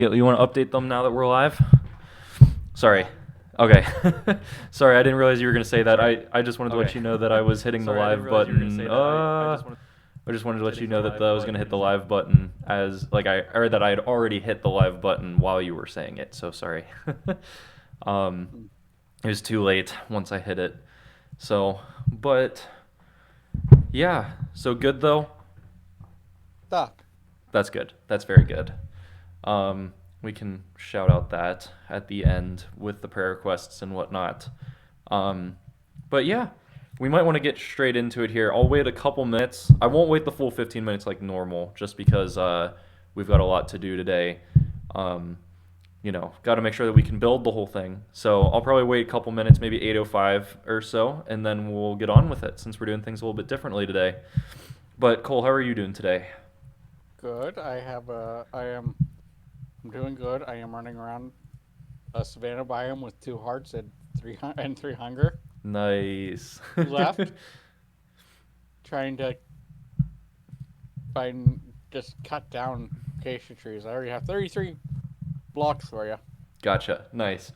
You want to update them now that we're live? Sorry. Okay. Sorry, I didn't realize you were going to say that. I just wanted to let you know that I was hitting the live button. I just wanted to let you know that I was going to hit the live button or that I had already hit the live button while you were saying it. So sorry. It was too late once I hit it. So, but yeah. So good though. Doc. That's good. That's very good. We can shout out that at the end with the prayer requests and whatnot. But yeah, we might want to get straight into it here. I'll wait a couple minutes. I won't wait the full 15 minutes like normal, just because we've got a lot to do today. Got to make sure that we can build the whole thing. So I'll probably wait a couple minutes, maybe 8:05 or so, and then we'll get on with it since we're doing things a little bit differently today. But Cole, how are you doing today? Good. I'm doing good. I am running around a savannah biome with 2 hearts and three hunger. Nice. Left, trying to find just cut down acacia trees. I already have 33 blocks for you. Gotcha. Nice.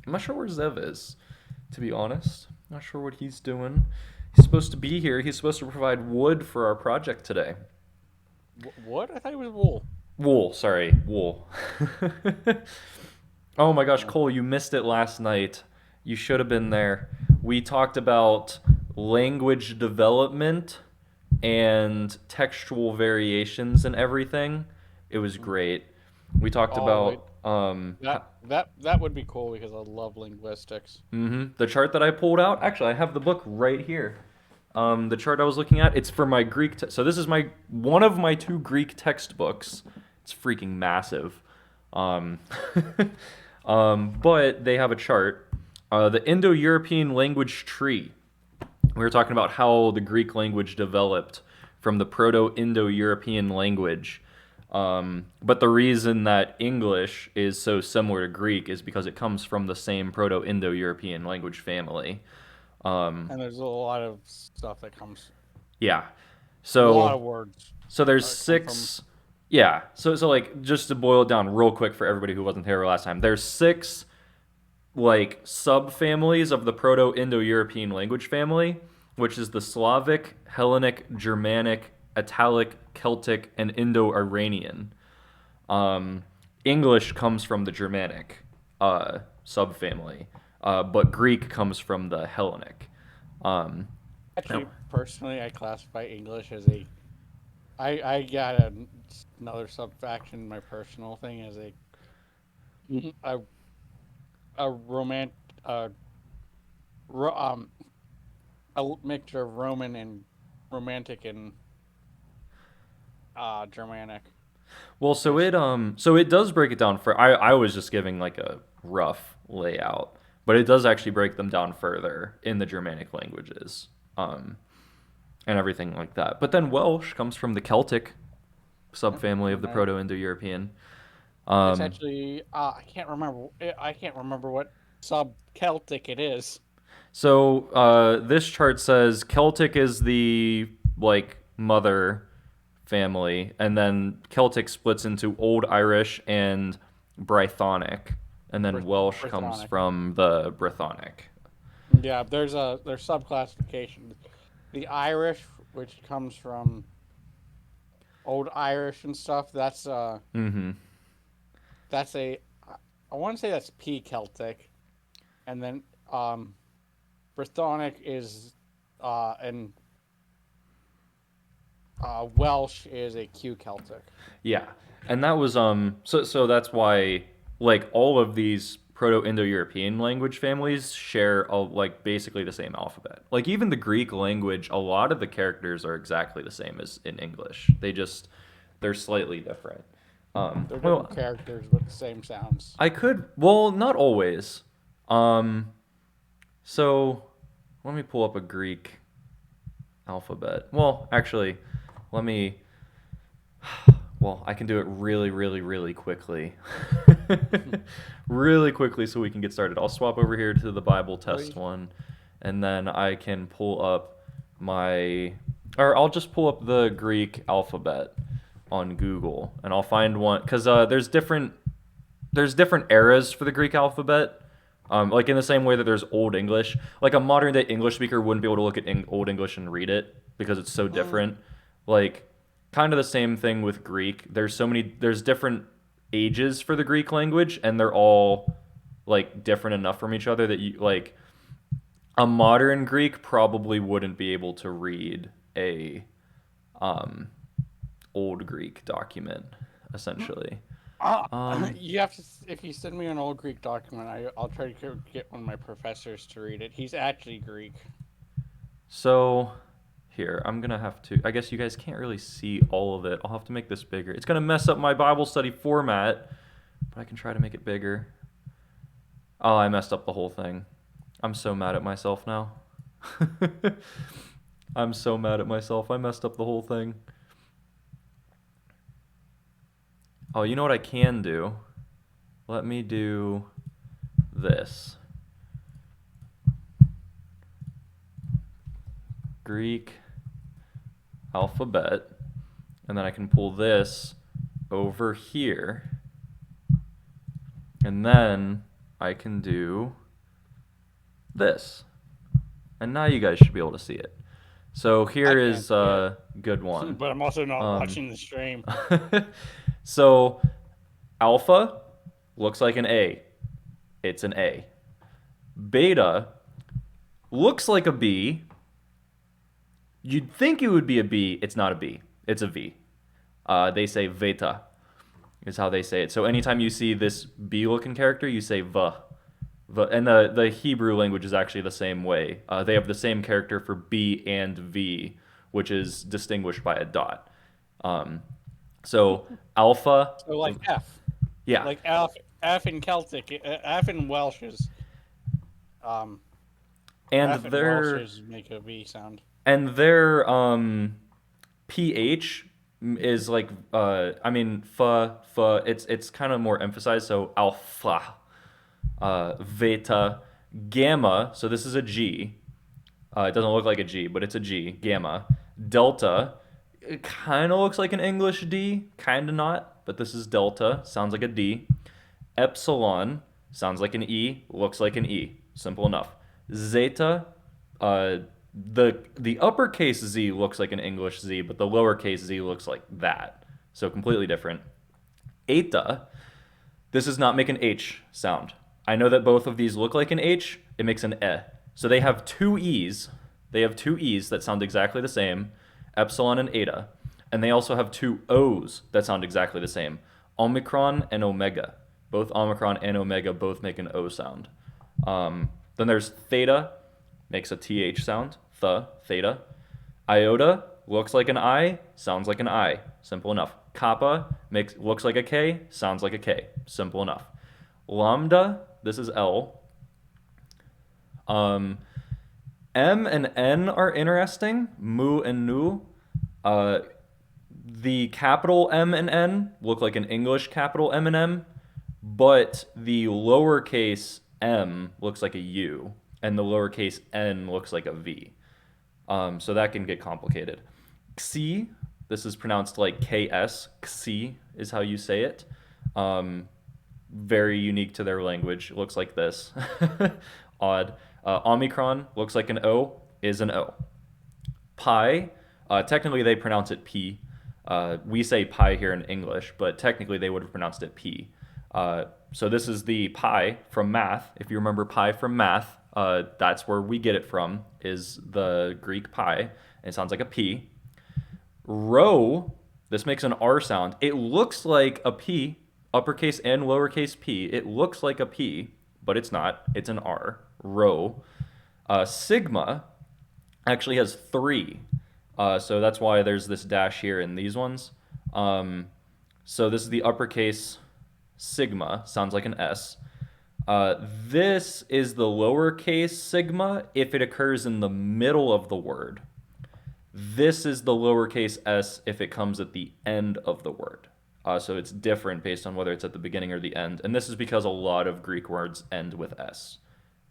I'm not sure where Zev is, to be honest. Not sure what he's doing. He's supposed to be here. He's supposed to provide wood for our project today. What? I thought it was wool. Wool, sorry, wool. Oh my gosh, Cole, you missed it last night. You should have been there. We talked about language development and textual variations and everything. It was great. We talked Wait. about That would be cool because I love linguistics. the chart that I pulled out. Actually, I have the book right here. The chart I was looking at, it's for my Greek. So this is one of my 2 Greek textbooks. It's freaking massive. But they have a chart. The Indo-European language tree. We were talking about how the Greek language developed from the Proto-Indo-European language. But the reason that English is so similar to Greek is because it comes from the same Proto-Indo-European language family. And there's a lot of stuff that comes. Yeah. A lot So of words. so there's Come from. 6. Yeah. So like just to boil it down real quick for everybody who wasn't here last time, there's 6 like subfamilies of the Proto-Indo-European language family, which is the Slavic, Hellenic, Germanic, Italic, Celtic, and Indo-Iranian. English comes from the Germanic subfamily, but Greek comes from the Hellenic. Um, Actually, personally, I classify English as a. I got another subfaction in my personal thing as a a romant ro, a mixture of Roman and Romantic and Germanic. well, so it does break it down for. I was just giving like a rough layout, but it does actually break them down further in the Germanic languages. And everything like that. But then Welsh comes from the Celtic subfamily of the Germanic. Proto-Indo-European. It's Um, actually I can't remember. I can't remember what sub Celtic it is. so this chart says Celtic is the like mother family, and then Celtic splits into Old Irish and Brythonic, and then Welsh comes Brythonic. from the Brythonic. Yeah, there's subclassification. The Irish, which comes from Old Irish and stuff, Mm-hmm. that's a I want to say that's P Celtic, and then Brythonic is and Welsh is a Q Celtic. Yeah, and that was so that's why like all of these Proto-Indo-European language families share like basically the same alphabet. Like even the Greek language, a lot of the characters are exactly the same as in English. They're slightly different. They're Well, different characters with the same sounds. well, not always. Um, so let me pull up a Greek alphabet. Well, actually, let me. Well, I can do it really, really, really quickly. Really quickly so we can get started. I'll swap over here to the Bible test one, and then I can pull up or I'll just pull up the Greek alphabet on Google, and I'll find one, because there's different there's different eras for the Greek alphabet. Like in the same way that there's Old English. Like a modern day English speaker wouldn't be able to look at Old English and read it because it's so different. Like kind of the same thing with Greek. There's different ages for the Greek language, and they're all like different enough from each other that you like a modern Greek probably wouldn't be able to read a old Greek document, essentially. You have to. If you send me an old Greek document, I'll try to get one of my professors to read it. He's actually Greek. So here, I'm gonna have to. I guess you guys can't really see all of it. I'll have to make this bigger. It's gonna mess up my Bible study format, but I can try to make it bigger. Oh, I messed up the whole thing. I'm so mad at myself now. I'm so mad at myself. I messed up the whole thing. Oh, you know what I can do? Let me do this. Greek alphabet. And then I can pull this over here. And then I can do this. And now you guys should be able to see it. So here is a good one. But I'm also not watching the stream. So alpha looks like an A. It's an A. Beta looks like a B. You'd think it would be a B. It's not a B. It's a V. They say veta is how they say it. So anytime you see this B-looking character, you say V. And the Hebrew language is actually the same way. They have the same character for B and V, which is distinguished by a dot. So alpha. So like F. Yeah. Like F in Celtic, F in Welsh is. And F in their Welsh make a V sound. and their ph is like it's kind of more emphasized. So alpha, veta, gamma. So this is a G. It doesn't look like a G, but it's a G. Gamma, delta. It kind of looks like an English D, kind of not, but this is delta. Sounds like a D. Epsilon sounds like an E, looks like an E. Simple enough. Zeta, the uppercase Z looks like an English Z, but the lowercase Z looks like that. So completely different. Eta, this does not make an H sound. I know that both of these look like an H. It makes an E. So they have two E's. They have two E's that sound exactly the same. Epsilon and eta, and they also have two O's that sound exactly the same. Omicron and Omega. Both Omicron and Omega both make an O sound. Then there's theta, makes a TH sound. Theta. Iota looks like an I, sounds like an I. Simple enough. Kappa looks like a K, sounds like a K. Simple enough. Lambda, this is L. M and N are interesting. Mu and Nu. The capital M and N look like an English capital M and M, but the lowercase m looks like a U, and the lowercase n looks like a V. So that can get complicated. Xi, this is pronounced like KS. Xi is how you say it. Very unique to their language. It looks like this. Odd. Omicron looks like an O, is an O. Pi, technically they pronounce it P. We say pi here in English, but technically they would have pronounced it P. So this is the pi from math. If you remember pi from math, that's where we get it from, is the Greek pi. It sounds like a P. Rho, this makes an R sound. It looks like a P, uppercase and lowercase p. It looks like a P, but it's not. It's an R. Rho. Sigma actually has three. So that's why there's this dash here in these ones. So this is the uppercase sigma. Sounds like an S. This is the lowercase sigma if it occurs in the middle of the word. This is the lowercase s if it comes at the end of the word. So it's different based on whether it's at the beginning or the end. And this is because a lot of Greek words end with s.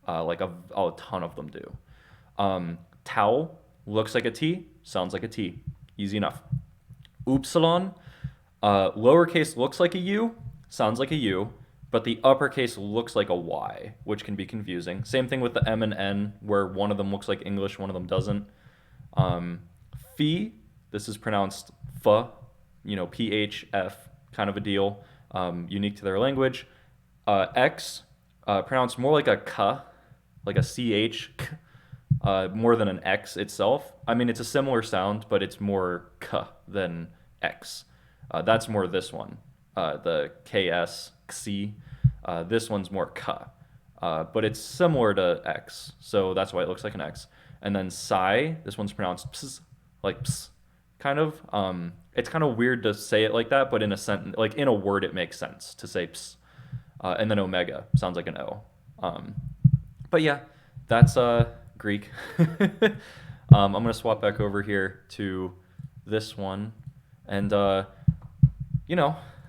Like a ton of them do. Tau looks like a T, sounds like a T. Easy enough. Upsilon, lowercase looks like a U, sounds like a U, but the uppercase looks like a Y, which can be confusing. Same thing with the M and N, where one of them looks like English, one of them doesn't. Phi, this is pronounced ph, PHF kind of a deal, unique to their language. X, pronounced more like a k, like a ch, more than an X itself. I mean, it's a similar sound, but it's more k than X. That's more this one, the KS, XI. This one's more k, but it's similar to X, so that's why it looks like an X. And then psi, this one's pronounced ps, like ps, kind of. It's kind of weird to say it like that, but in a sentence, like in a word, it makes sense to say ps. And then omega sounds like an O. But yeah, that's Greek. I'm gonna swap back over here to this one, and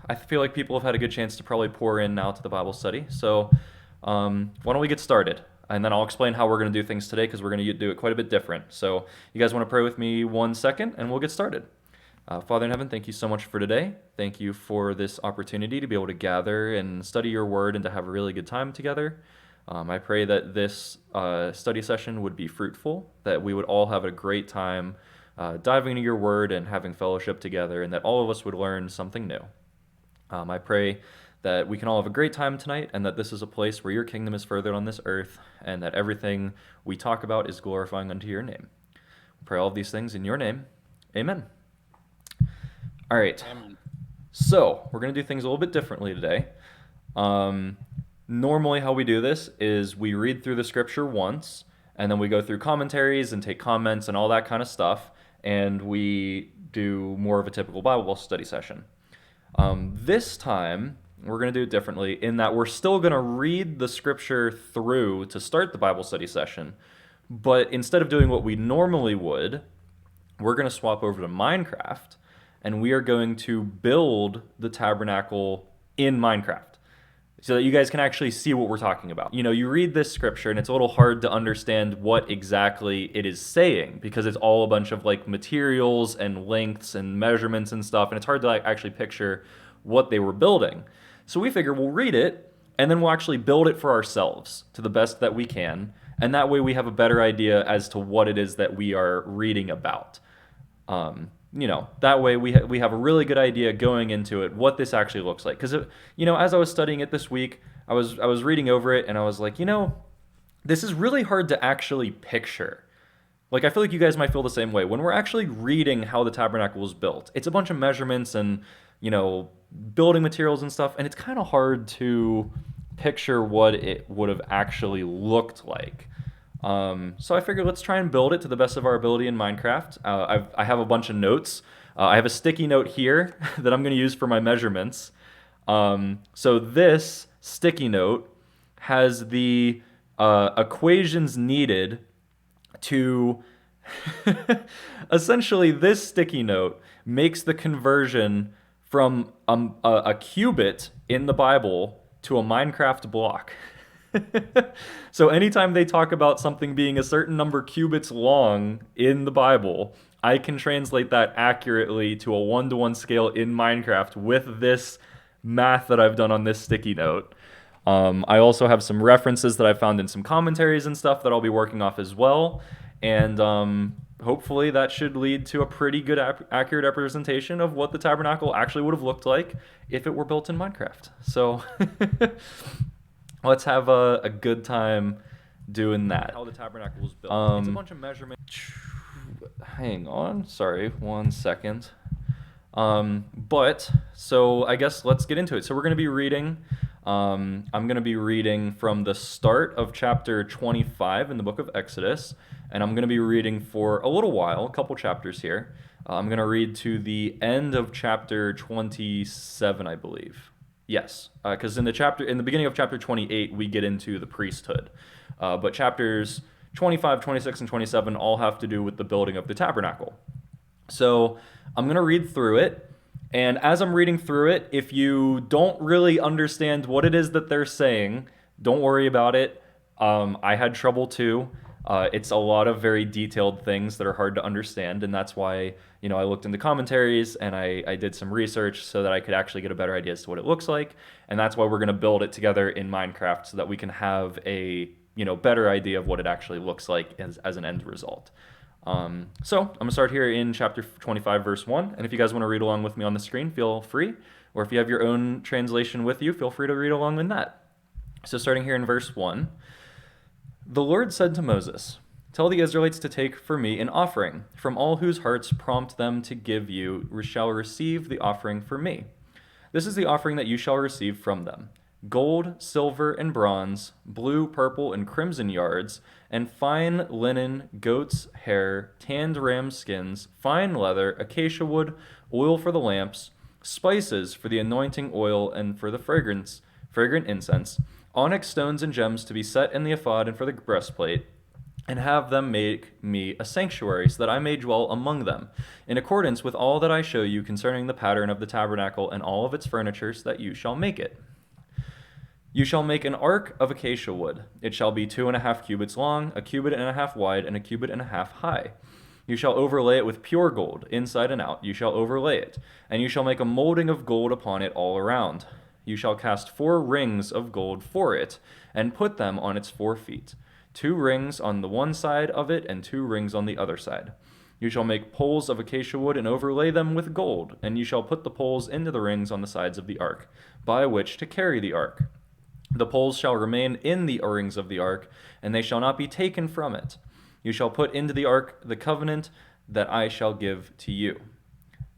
I feel like people have had a good chance to probably pour in now to the Bible study. So why don't we get started? And then I'll explain how we're going to do things today, because we're going to do it quite a bit different. So you guys want to pray with me 1 second, and we'll get started. Father in heaven, thank you so much for today. Thank you for this opportunity to be able to gather and study your word and to have a really good time together. I pray that this study session would be fruitful, that we would all have a great time diving into your word and having fellowship together, and that all of us would learn something new. I pray that we can all have a great time tonight, and that this is a place where your kingdom is furthered on this earth, and that everything we talk about is glorifying unto your name. We pray all of these things in your name. Amen. All right. Amen. So we're going to do things a little bit differently today. Normally how we do this is we read through the scripture once, and then we go through commentaries and take comments and all that kind of stuff, and we do more of a typical Bible study session. This time, we're going to do it differently in that we're still going to read the scripture through to start the Bible study session, but instead of doing what we normally would, we're going to swap over to Minecraft, and we are going to build the tabernacle in Minecraft so that you guys can actually see what we're talking about. You read this scripture, and it's a little hard to understand what exactly it is saying, because it's all a bunch of like materials and lengths and measurements and stuff, and it's hard to actually picture what they were building. So we figure we'll read it, and then we'll actually build it for ourselves to the best that we can, and that way we have a better idea as to what it is that we are reading about. That way we have a really good idea going into it what this actually looks like. Because as I was studying it this week, I was reading over it, and I was like, this is really hard to actually picture. Like, I feel like you guys might feel the same way when we're actually reading how the tabernacle was built. It's a bunch of measurements and building materials and stuff, and it's kind of hard to picture what it would have actually looked like. So I figured let's try and build it to the best of our ability in Minecraft. I have a bunch of notes. I have a sticky note here that I'm going to use for my measurements. So this sticky note has the equations needed to essentially, this sticky note makes the conversion from a cubit in the Bible to a Minecraft block. So anytime they talk about something being a certain number cubits long in the Bible, I can translate that accurately to a 1-to-1 scale in Minecraft with this math that I've done on this sticky note. I also have some references that I found in some commentaries and stuff that I'll be working off as well. And hopefully that should lead to a pretty good accurate representation of what the tabernacle actually would have looked like if it were built in Minecraft. So let's have a good time doing that. How the tabernacle was built. It's a bunch of measurements. Hang on. Sorry, 1 second. So I guess let's get into it. So we're going to be reading. I'm going to be reading from the start of chapter 25 in the book of Exodus, and I'm going to be reading for a little while, a couple chapters here. I'm going to read to the end of chapter 27, I believe. Yes, because in the beginning of chapter 28, we get into the priesthood. But chapters 25, 26, and 27 all have to do with the building of the tabernacle. So I'm going to read through it. And as I'm reading through it, if you don't really understand what it is that they're saying, don't worry about it. I had trouble too. It's a lot of very detailed things that are hard to understand, and that's why, I looked into commentaries and I did some research so that I could actually get a better idea as to what it looks like. And that's why we're going to build it together in Minecraft so that we can have a, better idea of what it actually looks like as an end result. So I'm going to start here in chapter 25, verse 1. And if you guys want to read along with me on the screen, feel free. Or if you have your own translation with you, feel free to read along in that. So starting here in verse 1, the Lord said to Moses, "Tell the Israelites to take for me an offering. From all whose hearts prompt them to give you shall receive the offering for me. This is the offering that you shall receive from them: gold, silver, and bronze, blue, purple, and crimson yards, and fine linen, goat's hair, tanned ram skins, fine leather, acacia wood, oil for the lamps, spices for the anointing oil and for the fragrant incense, onyx stones and gems to be set in the ephod and for the breastplate, and have them make me a sanctuary, so that I may dwell among them, in accordance with all that I show you concerning the pattern of the tabernacle and all of its furniture, so that you shall make it. You shall make an ark of acacia wood. It shall be 2.5 cubits long, 1.5 cubits wide, and 1.5 cubits high. You shall overlay it with pure gold, inside and out. You shall overlay it, and you shall make a molding of gold upon it all around. You shall cast 4 rings of gold for it, and put them on its 4 feet. 2 rings on the one side of it, and 2 rings on the other side. You shall make poles of acacia wood and overlay them with gold, and you shall put the poles into the rings on the sides of the ark, by which to carry the ark. The poles shall remain in the rings of the ark, and they shall not be taken from it. You shall put into the ark the covenant that I shall give to you.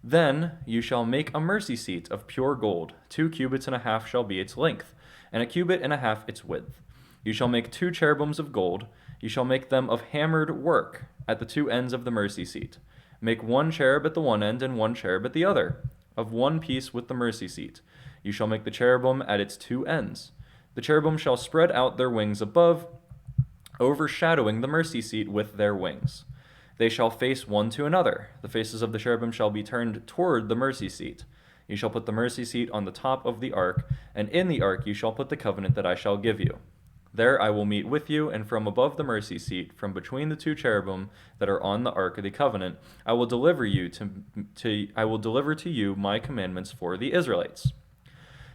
Then you shall make a mercy seat of pure gold. 2.5 cubits shall be its length, and 1.5 cubits its width. You shall make 2 cherubims of gold. You shall make them of hammered work at the 2 ends of the mercy seat. Make 1 cherub at the one end and 1 cherub at the other, of one piece with the mercy seat. You shall make the cherubim at its 2 ends. The cherubim shall spread out their wings above, overshadowing the mercy seat with their wings. They shall face one to another. The faces of the cherubim shall be turned toward the mercy seat. You shall put the mercy seat on the top of the ark, and in the ark you shall put the covenant that I shall give you. There I will meet with you, and from above the mercy seat, from between the 2 cherubim that are on the ark of the covenant, I will deliver to you my commandments for the Israelites.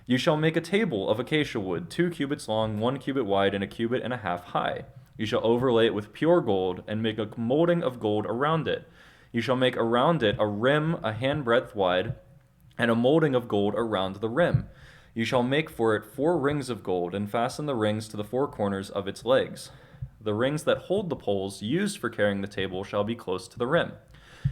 You shall make a table of acacia wood, 2 cubits long, 1 cubit wide, and 1.5 cubits high. You shall overlay it with pure gold, and make a molding of gold around it. You shall make around it a rim 1 handbreadth wide, and a molding of gold around the rim. You shall make for it 4 rings of gold, and fasten the rings to the 4 corners of its legs. The rings that hold the poles used for carrying the table shall be close to the rim.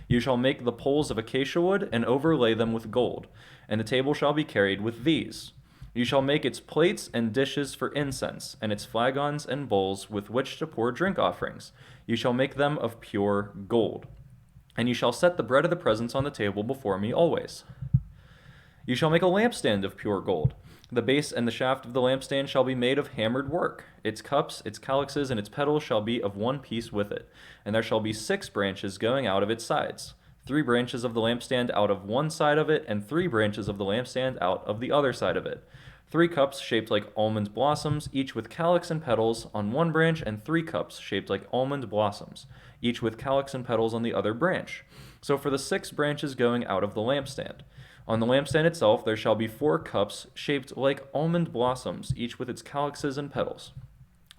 You shall make the poles of acacia wood, and overlay them with gold, and the table shall be carried with these. You shall make its plates and dishes for incense, and its flagons and bowls with which to pour drink offerings. You shall make them of pure gold. And you shall set the bread of the presence on the table before me always. You shall make a lampstand of pure gold. The base and the shaft of the lampstand shall be made of hammered work. Its cups, its calyxes, and its petals shall be of one piece with it. And there shall be 6 branches going out of its sides. 3 branches of the lampstand out of one side of it, and 3 branches of the lampstand out of the other side of it. 3 cups shaped like almond blossoms, each with calyx and petals on one branch, and 3 cups shaped like almond blossoms, each with calyx and petals on the other branch. So for the 6 branches going out of the lampstand. On the lampstand itself there shall be 4 cups shaped like almond blossoms, each with its calyxes and petals.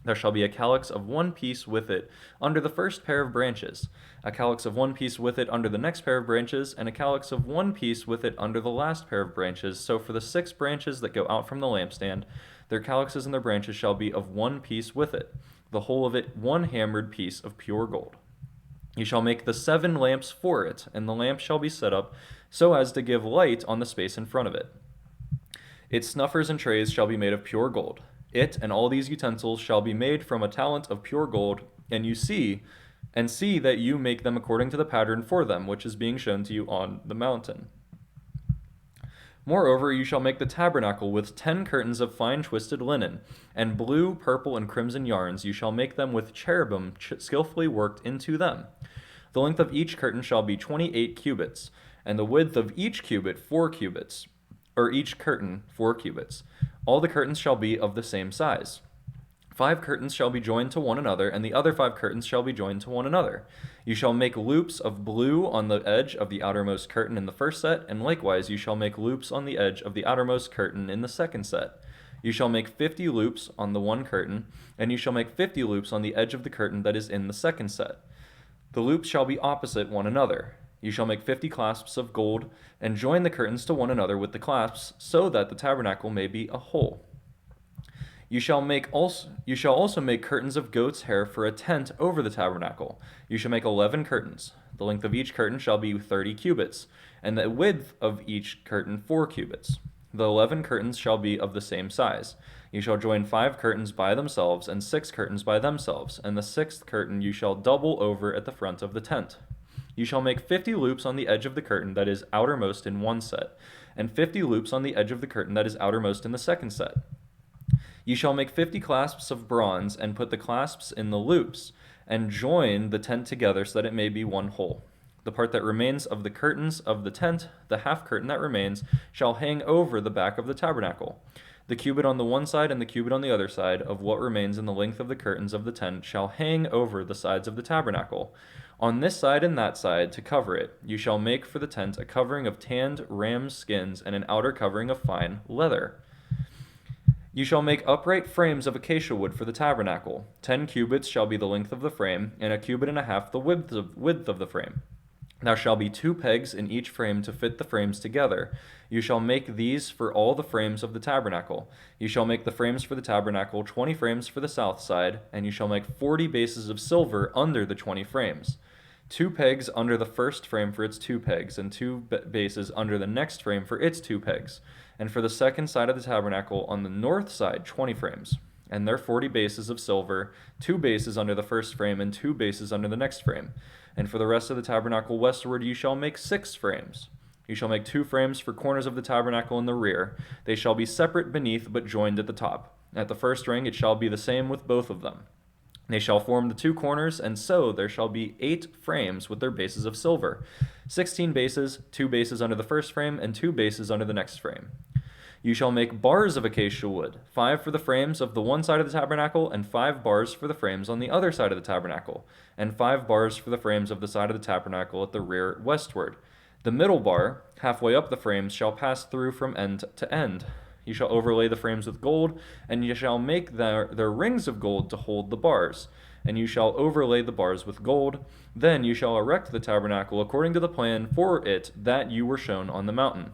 There shall be a calyx of one piece with it under the first pair of branches, a calyx of one piece with it under the next pair of branches, and a calyx of one piece with it under the last pair of branches. So for the 6 branches that go out from the lampstand, their calyxes and their branches shall be of one piece with it, the whole of it 1 hammered piece of pure gold. You shall make the 7 lamps for it, and the lamps shall be set up so as to give light on the space in front of it. Its snuffers and trays shall be made of pure gold. It and all these utensils shall be made from a talent of pure gold, and see that you make them according to the pattern for them, which is being shown to you on the mountain. Moreover, you shall make the tabernacle with 10 curtains of fine twisted linen, and blue, purple, and crimson yarns. You shall make them with cherubim skillfully worked into them. The length of each curtain shall be 28 cubits, and the width of each cubit 4 cubits, or each curtain 4 cubits. All the curtains shall be of the same size. 5 curtains shall be joined to one another, and the other 5 curtains shall be joined to one another. You shall make loops of blue on the edge of the outermost curtain in the first set, and likewise you shall make loops on the edge of the outermost curtain in the second set. You shall make 50 loops on the one curtain, and you shall make 50 loops on the edge of the curtain that is in the second set. The loops shall be opposite one another. You shall make 50 clasps of gold, and join the curtains to one another with the clasps, so that the tabernacle may be a whole. You shall also make curtains of goat's hair for a tent over the tabernacle. You shall make 11 curtains. The length of each curtain shall be 30 cubits, and the width of each curtain 4 cubits. The 11 curtains shall be of the same size. You shall join 5 curtains by themselves, and 6 curtains by themselves, and the 6th curtain you shall double over at the front of the tent. You shall make 50 loops on the edge of the curtain that is outermost in one set, and 50 loops on the edge of the curtain that is outermost in the second set. You shall make 50 clasps of bronze, and put the clasps in the loops, and join the tent together so that it may be one whole. The part that remains of the curtains of the tent, the half curtain that remains, shall hang over the back of the tabernacle. The cubit on the one side and the cubit on the other side of what remains in the length of the curtains of the tent shall hang over the sides of the tabernacle. On this side and that side, to cover it, you shall make for the tent a covering of tanned ram's skins and an outer covering of fine leather. You shall make upright frames of acacia wood for the tabernacle. 10 cubits shall be the length of the frame, and a cubit and a half the width of the frame. There shall be 2 pegs in each frame to fit the frames together. You shall make these for all the frames of the tabernacle. You shall make the frames for the tabernacle 20 frames for the south side, and you shall make 40 bases of silver under the 20 frames. 2 pegs under the first frame for its 2 pegs, and 2 bases under the next frame for its 2 pegs. And for the second side of the tabernacle on the north side, 20 frames. And their 40 bases of silver, 2 bases under the first frame, and 2 bases under the next frame. And for the rest of the tabernacle westward you shall make 6 frames. You shall make 2 frames for corners of the tabernacle in the rear. They shall be separate beneath, but joined at the top. At the first ring it shall be the same with both of them. They shall form the 2 corners, and so there shall be 8 frames with their bases of silver. 16 bases, 2 bases under the first frame, and 2 bases under the next frame. You shall make bars of acacia wood, 5 for the frames of the one side of the tabernacle, and 5 bars for the frames on the other side of the tabernacle, and 5 bars for the frames of the side of the tabernacle at the rear westward. The middle bar, halfway up the frames, shall pass through from end to end. You shall overlay the frames with gold, and you shall make their rings of gold to hold the bars. And you shall overlay the bars with gold. Then you shall erect the tabernacle according to the plan for it that you were shown on the mountain.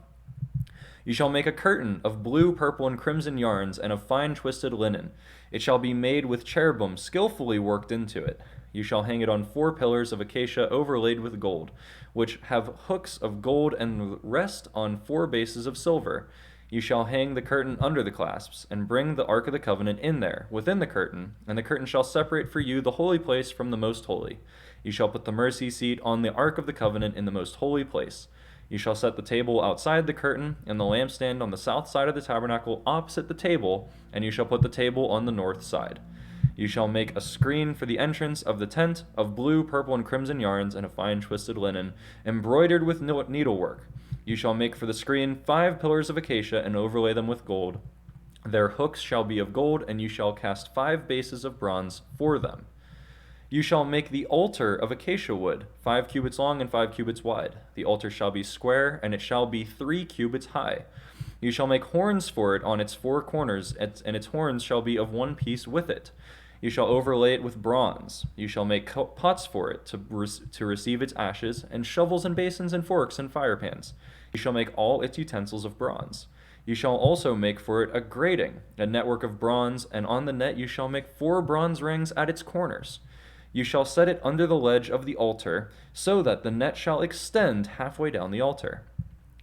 You shall make a curtain of blue, purple, and crimson yarns, and of fine twisted linen. It shall be made with cherubim skillfully worked into it. You shall hang it on 4 pillars of acacia overlaid with gold, which have hooks of gold and rest on 4 bases of silver. You shall hang the curtain under the clasps, and bring the Ark of the Covenant in there, within the curtain, and the curtain shall separate for you the holy place from the most holy. You shall put the mercy seat on the Ark of the Covenant in the most holy place. You shall set the table outside the curtain, and the lampstand on the south side of the tabernacle opposite the table, and you shall put the table on the north side. You shall make a screen for the entrance of the tent of blue, purple, and crimson yarns, and of fine twisted linen, embroidered with needlework. You shall make for the screen 5 pillars of acacia, and overlay them with gold. Their hooks shall be of gold, and you shall cast 5 bases of bronze for them. You shall make the altar of acacia wood, 5 cubits long and 5 cubits wide. The altar shall be square, and it shall be 3 cubits high. You shall make horns for it on its 4 corners, and its horns shall be of one piece with it. You shall overlay it with bronze. You shall make pots for it to receive its ashes, and shovels and basins and forks and firepans. You shall make all its utensils of bronze. You shall also make for it a grating, a network of bronze, and on the net you shall make 4 bronze rings at its corners. You shall set it under the ledge of the altar, so that the net shall extend halfway down the altar.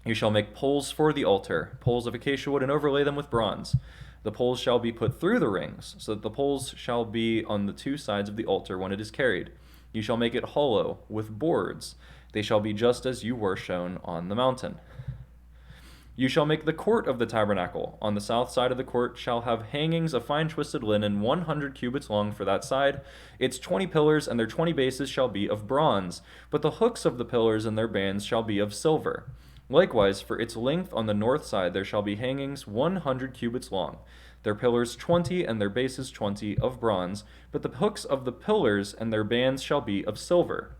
You shall make poles for the altar, poles of acacia wood, and overlay them with bronze. The poles shall be put through the rings, so that the poles shall be on the 2 sides of the altar when it is carried. You shall make it hollow with boards. They shall be just as you were shown on the mountain. You shall make the court of the tabernacle. On the south side of the court shall have hangings of fine twisted linen 100 cubits long for that side. Its 20 pillars and their 20 bases shall be of bronze, but the hooks of the pillars and their bands shall be of silver. Likewise, for its length on the north side there shall be hangings 100 cubits long. their pillars 20, and their bases 20 of bronze. But the hooks of the pillars and their bands shall be of silver.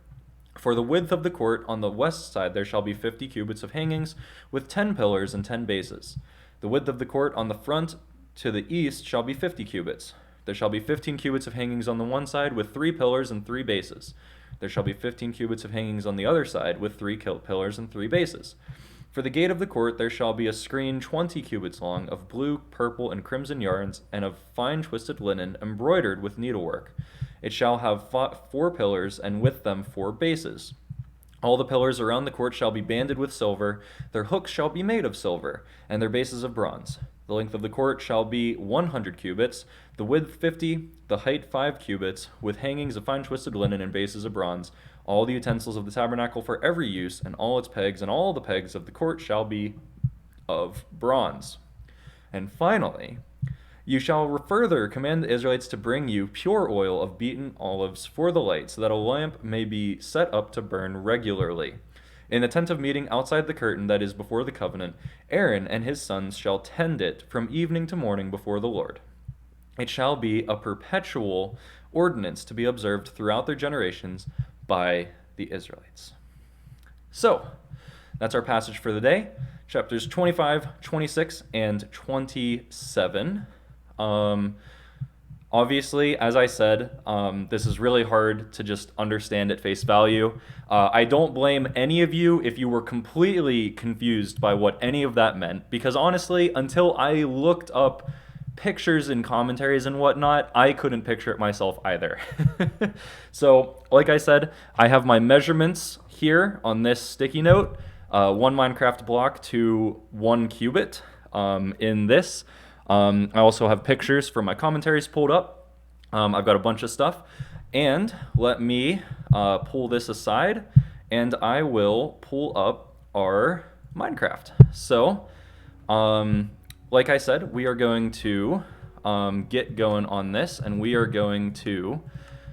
For the width of the court on the west side there shall be 50 cubits of hangings, with 10 pillars and 10 bases. The width of the court on the front to the east shall be 50 cubits. There shall be 15 cubits of hangings on the one side, with 3 pillars and 3 bases. There shall be 15 cubits of hangings on the other side, with 3 pillars and 3 bases. For the gate of the court there shall be a screen 20 cubits long, of blue, purple, and crimson yarns, and of fine twisted linen, embroidered with needlework. It shall have 4 pillars, and with them 4 bases. All the pillars around the court shall be banded with silver. Their hooks shall be made of silver, and their bases of bronze. The length of the court shall be 100 cubits, the width 50, the height 5 cubits, with hangings of fine twisted linen and bases of bronze. All the utensils of the tabernacle for every use, and all its pegs, and all the pegs of the court shall be of bronze. And finally, you shall further command the Israelites to bring you pure oil of beaten olives for the light, so that a lamp may be set up to burn regularly. In the tent of meeting outside the curtain that is before the covenant, Aaron and his sons shall tend it from evening to morning before the Lord. It shall be a perpetual ordinance to be observed throughout their generations by the Israelites. So, that's our passage for the day, chapters 25, 26, and 27. Obviously, as I said, this is really hard to just understand at face value. I don't blame any of you if you were completely confused by what any of that meant, because honestly, until I looked up pictures and commentaries and whatnot, I couldn't picture it myself either. So, like I said, I have my measurements here on this sticky note, 1 Minecraft block to 1 cubit in this. I also have pictures from my commentaries pulled up. I've got a bunch of stuff. And let me pull this aside, and I will pull up our Minecraft. So, like I said, we are going to get going on this, and we are going to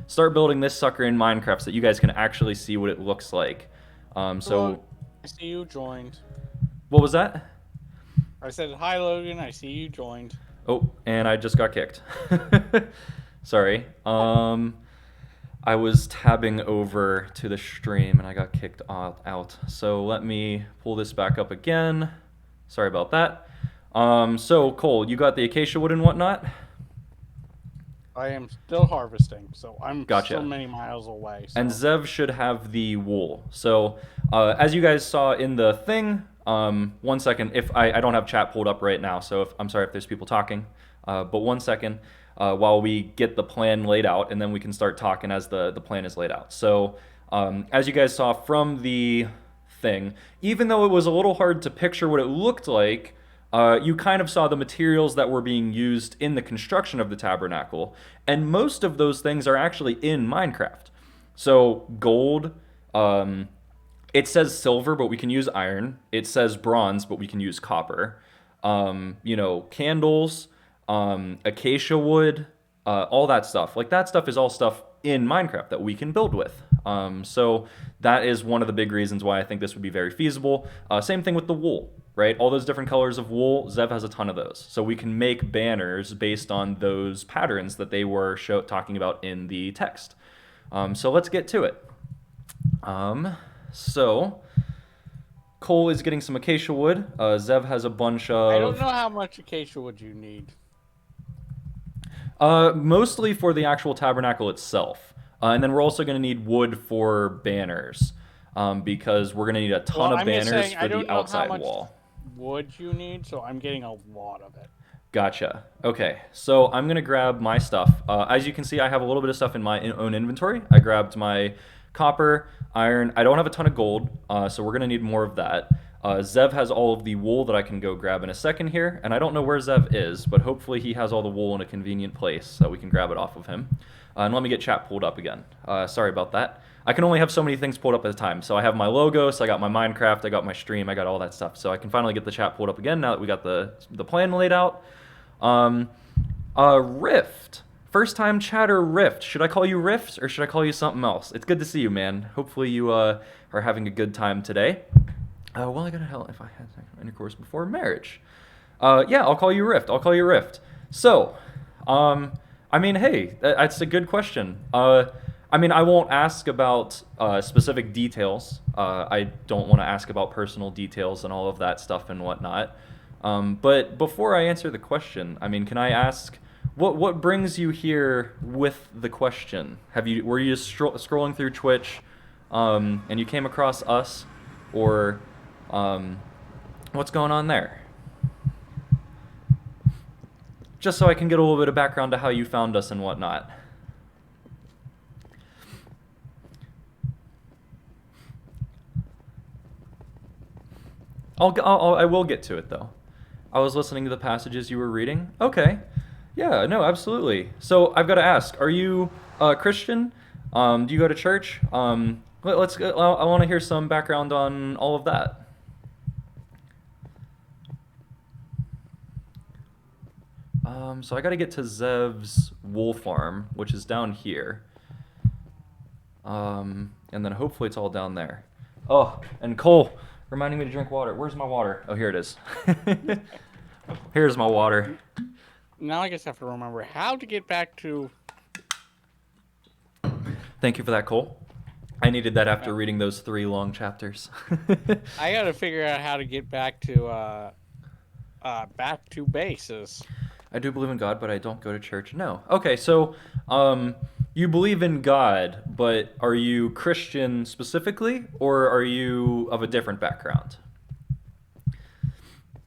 start building this sucker in Minecraft so that you guys can actually see what it looks like. So, I see you joined. What was that? I said, hi, Logan. I see you joined. Oh, and I just got kicked. Sorry. I was tabbing over to the stream, and I got kicked out. So let me pull this back up again. Sorry about that. So, Cole, you got the acacia wood and whatnot? I am still harvesting, so I'm Gotcha. still many miles away. So. And Zev should have the wool. So, as you guys saw in the thing, 1 second, if I don't have chat pulled up right now, so I'm sorry if there's people talking, but 1 second while we get the plan laid out, and then we can start talking as the plan is laid out. So, as you guys saw from the thing, even though it was a little hard to picture what it looked like, you kind of saw the materials that were being used in the construction of the tabernacle, and most of those things are actually in Minecraft. So gold, it says silver, but we can use iron. It says bronze, but we can use copper. Candles, acacia wood, all that stuff. Like, that stuff is all stuff in Minecraft that we can build with. So that is one of the big reasons why I think this would be very feasible. Same thing with the wool, right? All those different colors of wool, Zev has a ton of those. So we can make banners based on those patterns that they were talking about in the text. So let's get to it. So Cole is getting some acacia wood. Zev has a bunch of... I don't know how much acacia wood you need. Mostly for the actual tabernacle itself. And then we're also going to need wood for banners. Because we're going to need a ton of banners for the outside wall. Wood you need, so I'm getting a lot of it. Gotcha. Okay, so I'm going to grab my stuff. As you can see, I have a little bit of stuff in my own inventory. I grabbed my copper, iron. I don't have a ton of gold, so we're going to need more of that. Zev has all of the wool that I can go grab in a second here, and I don't know where Zev is, but hopefully he has all the wool in a convenient place so we can grab it off of him. And let me get chat pulled up again. Sorry about that. I can only have so many things pulled up at a time. So I have my logos, I got my Minecraft, I got my stream, I got all that stuff. So I can finally get the chat pulled up again now that we got the plan laid out. Rift. First time chatter Rift. Should I call you Rift or should I call you something else? It's good to see you, man. Hopefully you are having a good time today. Well, I gotta hell if I had intercourse before marriage. Yeah, I'll call you Rift. So, I mean, hey, that's a good question. I mean, I won't ask about specific details. I don't want to ask about personal details and all of that stuff and whatnot. But before I answer the question, I mean, can I ask what brings you here with the question? Were you just scrolling through Twitch, and you came across us, or what's going on there? Just so I can get a little bit of background to how you found us and whatnot. I will get to it though. I was listening to the passages you were reading. Okay. Yeah, no, absolutely. So I've got to ask, are you Christian? Do you go to church? Let's. I want to hear some background on all of that. So I got to get to Zev's wool farm, which is down here. And then hopefully it's all down there. Oh, and Cole, reminding me to drink water. Where's my water? Oh, here it is. Here's my water. Now I just have to remember how to get back to... Thank you for that, Cole. I needed that after reading those 3 long chapters. I got to figure out how to get back to bases. I do believe in God, but I don't go to church. No. Okay, so you believe in God, but are you Christian specifically, or are you of a different background?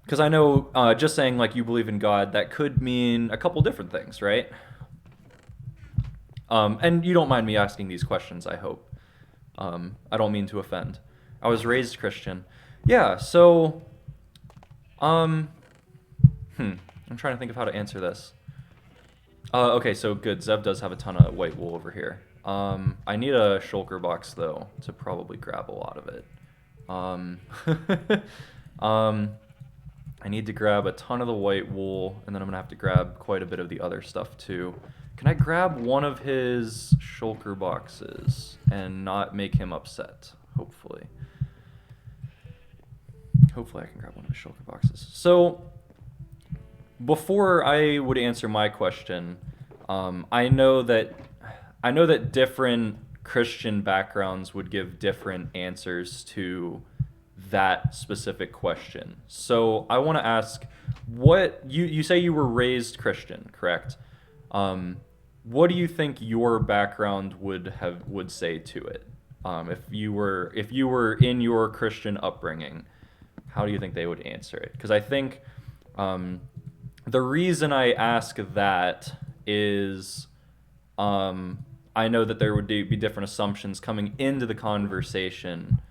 Because I know just saying like you believe in God, that could mean a couple different things, right? And you don't mind me asking these questions, I hope. I don't mean to offend. I was raised Christian. Yeah, so... I'm trying to think of how to answer this. Okay, so good. Zev does have a ton of white wool over here. I need a shulker box, though, to probably grab a lot of it. I need to grab a ton of the white wool, and then I'm going to have to grab quite a bit of the other stuff, too. Can I grab one of his shulker boxes and not make him upset? Hopefully. Hopefully I can grab one of his shulker boxes. So... before I would answer my question, I know that different Christian backgrounds would give different answers to that specific question. So I want to ask, what you say you were raised Christian, correct? What do you think your background would say to it? If you were in your Christian upbringing, how do you think they would answer it? Because I think the reason I ask that is I know that there would be different assumptions coming into the conversation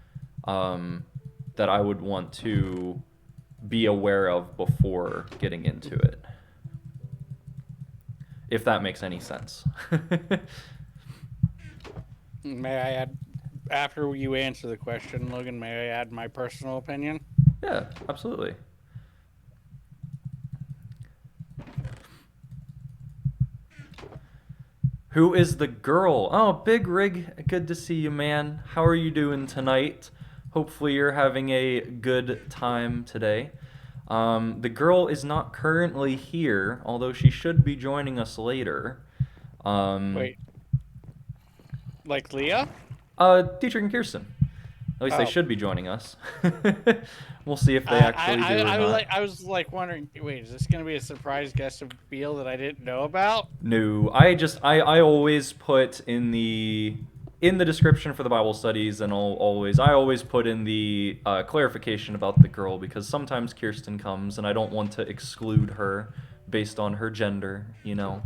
that I would want to be aware of before getting into it. If that makes any sense. May I add, after you answer the question, Logan, may I add my personal opinion? Yeah, absolutely. Who is the girl? Oh, Big Rig, good to see you, man. How are you doing tonight? Hopefully you're having a good time today. The girl is not currently here, although she should be joining us later. Wait. Like Leah? Dietrich and Kirsten. At least they Oh. should be joining us. We'll see if they actually do or not. I was like wondering, wait, is this going to be a surprise guest appeal that I didn't know about? No, I always put in the description for the Bible studies, and I always put in the clarification about the girl, because sometimes Kirsten comes and I don't want to exclude her based on her gender, you know.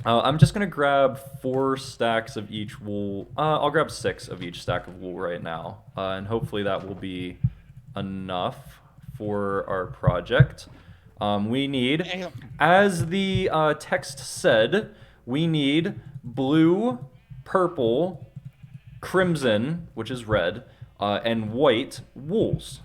I'm just gonna grab 4 stacks of each wool. I'll grab 6 of each stack of wool right now, and hopefully that will be enough for our project. We need, as the text said, we need blue, purple, crimson, which is red, and white wools,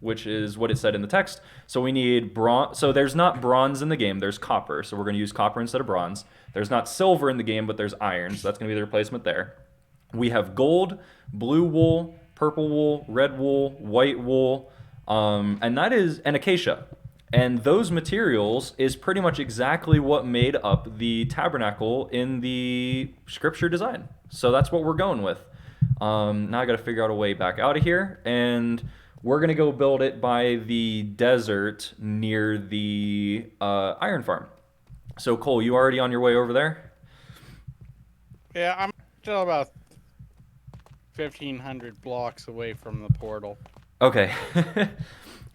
which is what it said in the text. So we need bronze. So there's not bronze in the game. There's copper. So we're going to use copper instead of bronze. There's not silver in the game, but there's iron. So that's going to be the replacement there. We have gold, blue wool, purple wool, red wool, white wool, and that is an acacia. And those materials is pretty much exactly what made up the tabernacle in the scripture design. So that's what we're going with. Now I got to figure out a way back out of here, and we're gonna go build it by the desert near the iron farm. So Cole, you already on your way over there? Yeah, I'm still about 1,500 blocks away from the portal. Okay.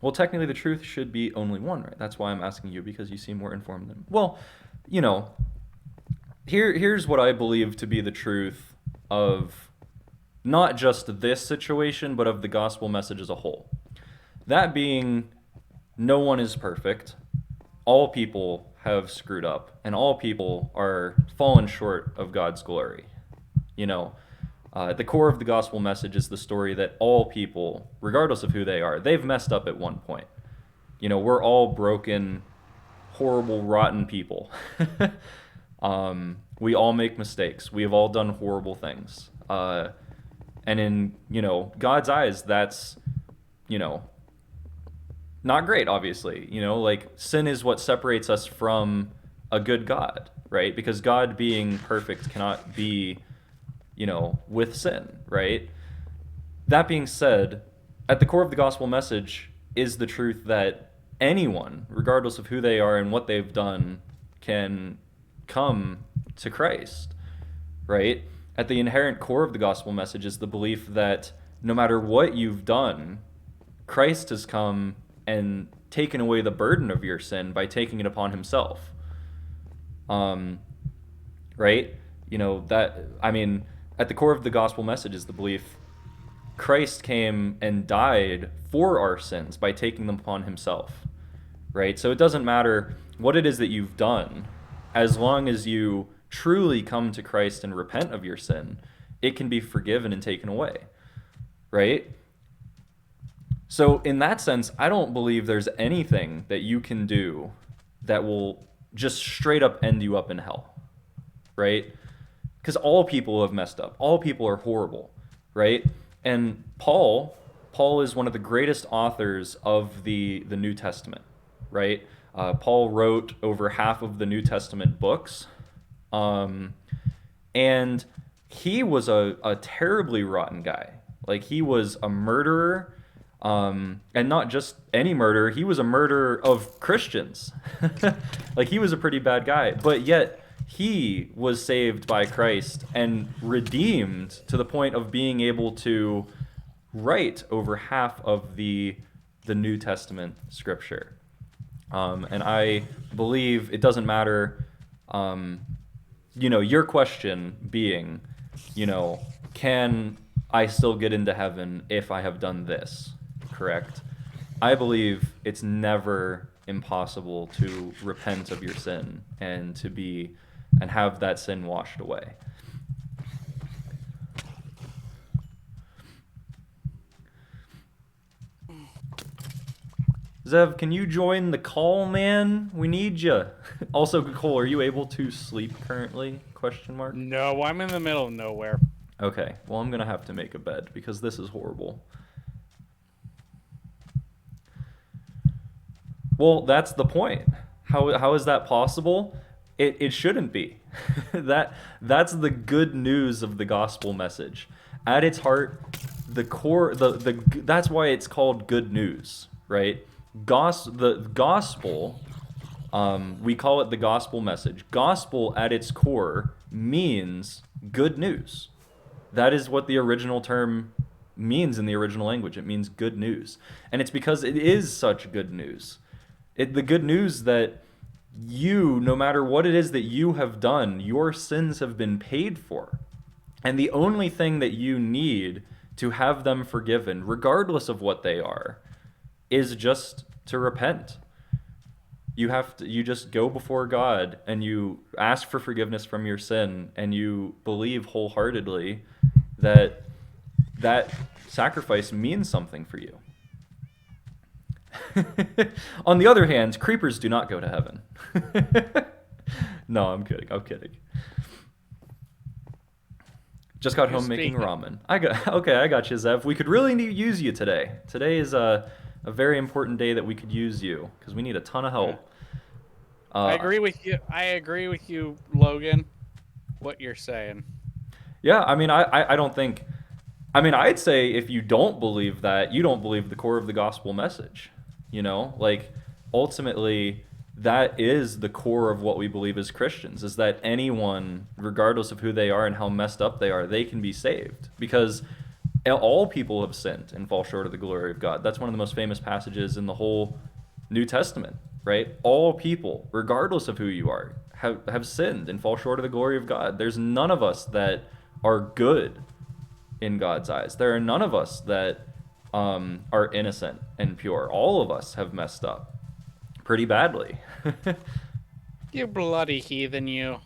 Well, technically the truth should be only one, right? That's why I'm asking you, because you seem more informed than... Well, you know, here's what I believe to be the truth of not just this situation, but of the gospel message as a whole. That being, no one is perfect. All people have screwed up, and all people are fallen short of God's glory. You know, at the core of the gospel message is the story that all people, regardless of who they are, they've messed up at one point. You know, we're all broken, horrible, rotten people. We all make mistakes. We have all done horrible things. And in, you know, God's eyes, that's, you know, not great, obviously. You know, like, sin is what separates us from a good God, right? Because God being perfect cannot be, you know, with sin, right? That being said, at the core of the gospel message is the truth that anyone, regardless of who they are and what they've done, can come to Christ, right? At the inherent core of the gospel message is the belief that no matter what you've done, Christ has come and taken away the burden of your sin by taking it upon himself. Right? You know, that, I mean, at the core of the gospel message is the belief Christ came and died for our sins by taking them upon himself, right? So it doesn't matter what it is that you've done, as long as you truly come to Christ and repent of your sin, it can be forgiven and taken away, right? So in that sense, I don't believe there's anything that you can do that will just straight up end you up in hell, right? Because all people have messed up. All people are horrible, right? And Paul is one of the greatest authors of the New Testament, right? Paul wrote over half of the New Testament books. And he was a terribly rotten guy. Like, he was a murderer, and not just any murderer. He was a murderer of Christians. Like, he was a pretty bad guy. But yet, he was saved by Christ and redeemed to the point of being able to write over half of the New Testament scripture. And I believe it doesn't matter, you know, your question being, you know, can I still get into heaven if I have done this, correct? I believe it's never impossible to repent of your sin and have that sin washed away. Zev, can you join the call, man? We need you. Also, Cole, are you able to sleep currently? Question mark. No, I'm in the middle of nowhere. Okay, well, I'm gonna have to make a bed because this is horrible. Well, that's the point. How is that possible? It shouldn't be. That's the good news of the gospel message. At its heart, the core that's why it's called good news, right? The gospel, we call it the gospel message. Gospel at its core means good news. That is what the original term means in the original language. It means good news. And it's because it is such good news. The good news that you, no matter what it is that you have done, your sins have been paid for. And the only thing that you need to have them forgiven, regardless of what they are, is just to repent. You just go before God and you ask for forgiveness from your sin, and you believe wholeheartedly that that sacrifice means something for you. On the other hand, creepers do not go to heaven. No, I'm kidding. Just got home making ramen. I got you, Zev. We could really use you today. Today is a A very important day that we could use you because we need a ton of help. I agree with you, Logan. What you're saying. Yeah, I mean, I don't think. I mean, I'd say if you don't believe that, you don't believe the core of the gospel message. You know, like ultimately, that is the core of what we believe as Christians: is that anyone, regardless of who they are and how messed up they are, they can be saved because all people have sinned and fall short of the glory of God. That's one of the most famous passages in the whole New Testament, right? All people, regardless of who you are, have sinned and fall short of the glory of God. There's none of us that are good in God's eyes. There are none of us that are innocent and pure. All of us have messed up pretty badly. You bloody heathen, you.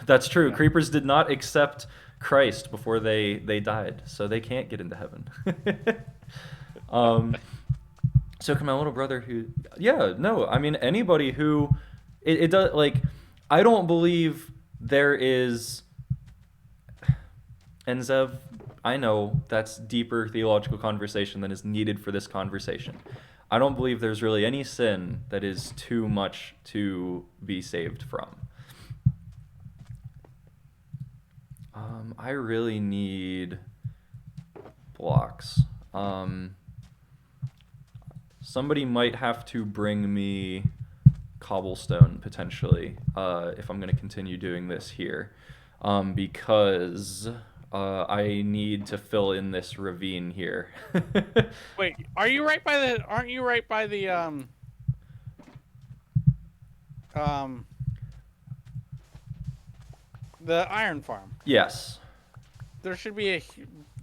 That's true. Yeah. Creepers did not accept Christ before they died, so they can't get into heaven. So can my little brother who... Yeah, no, I mean, anybody who... It does, like, I don't believe there is... And Zev, I know that's deeper theological conversation than is needed for this conversation. I don't believe there's really any sin that is too much to be saved from. I really need blocks. Somebody might have to bring me cobblestone, potentially, if I'm going to continue doing this here. Because I need to fill in this ravine here. Wait, aren't you right by the iron farm? Yes. There should be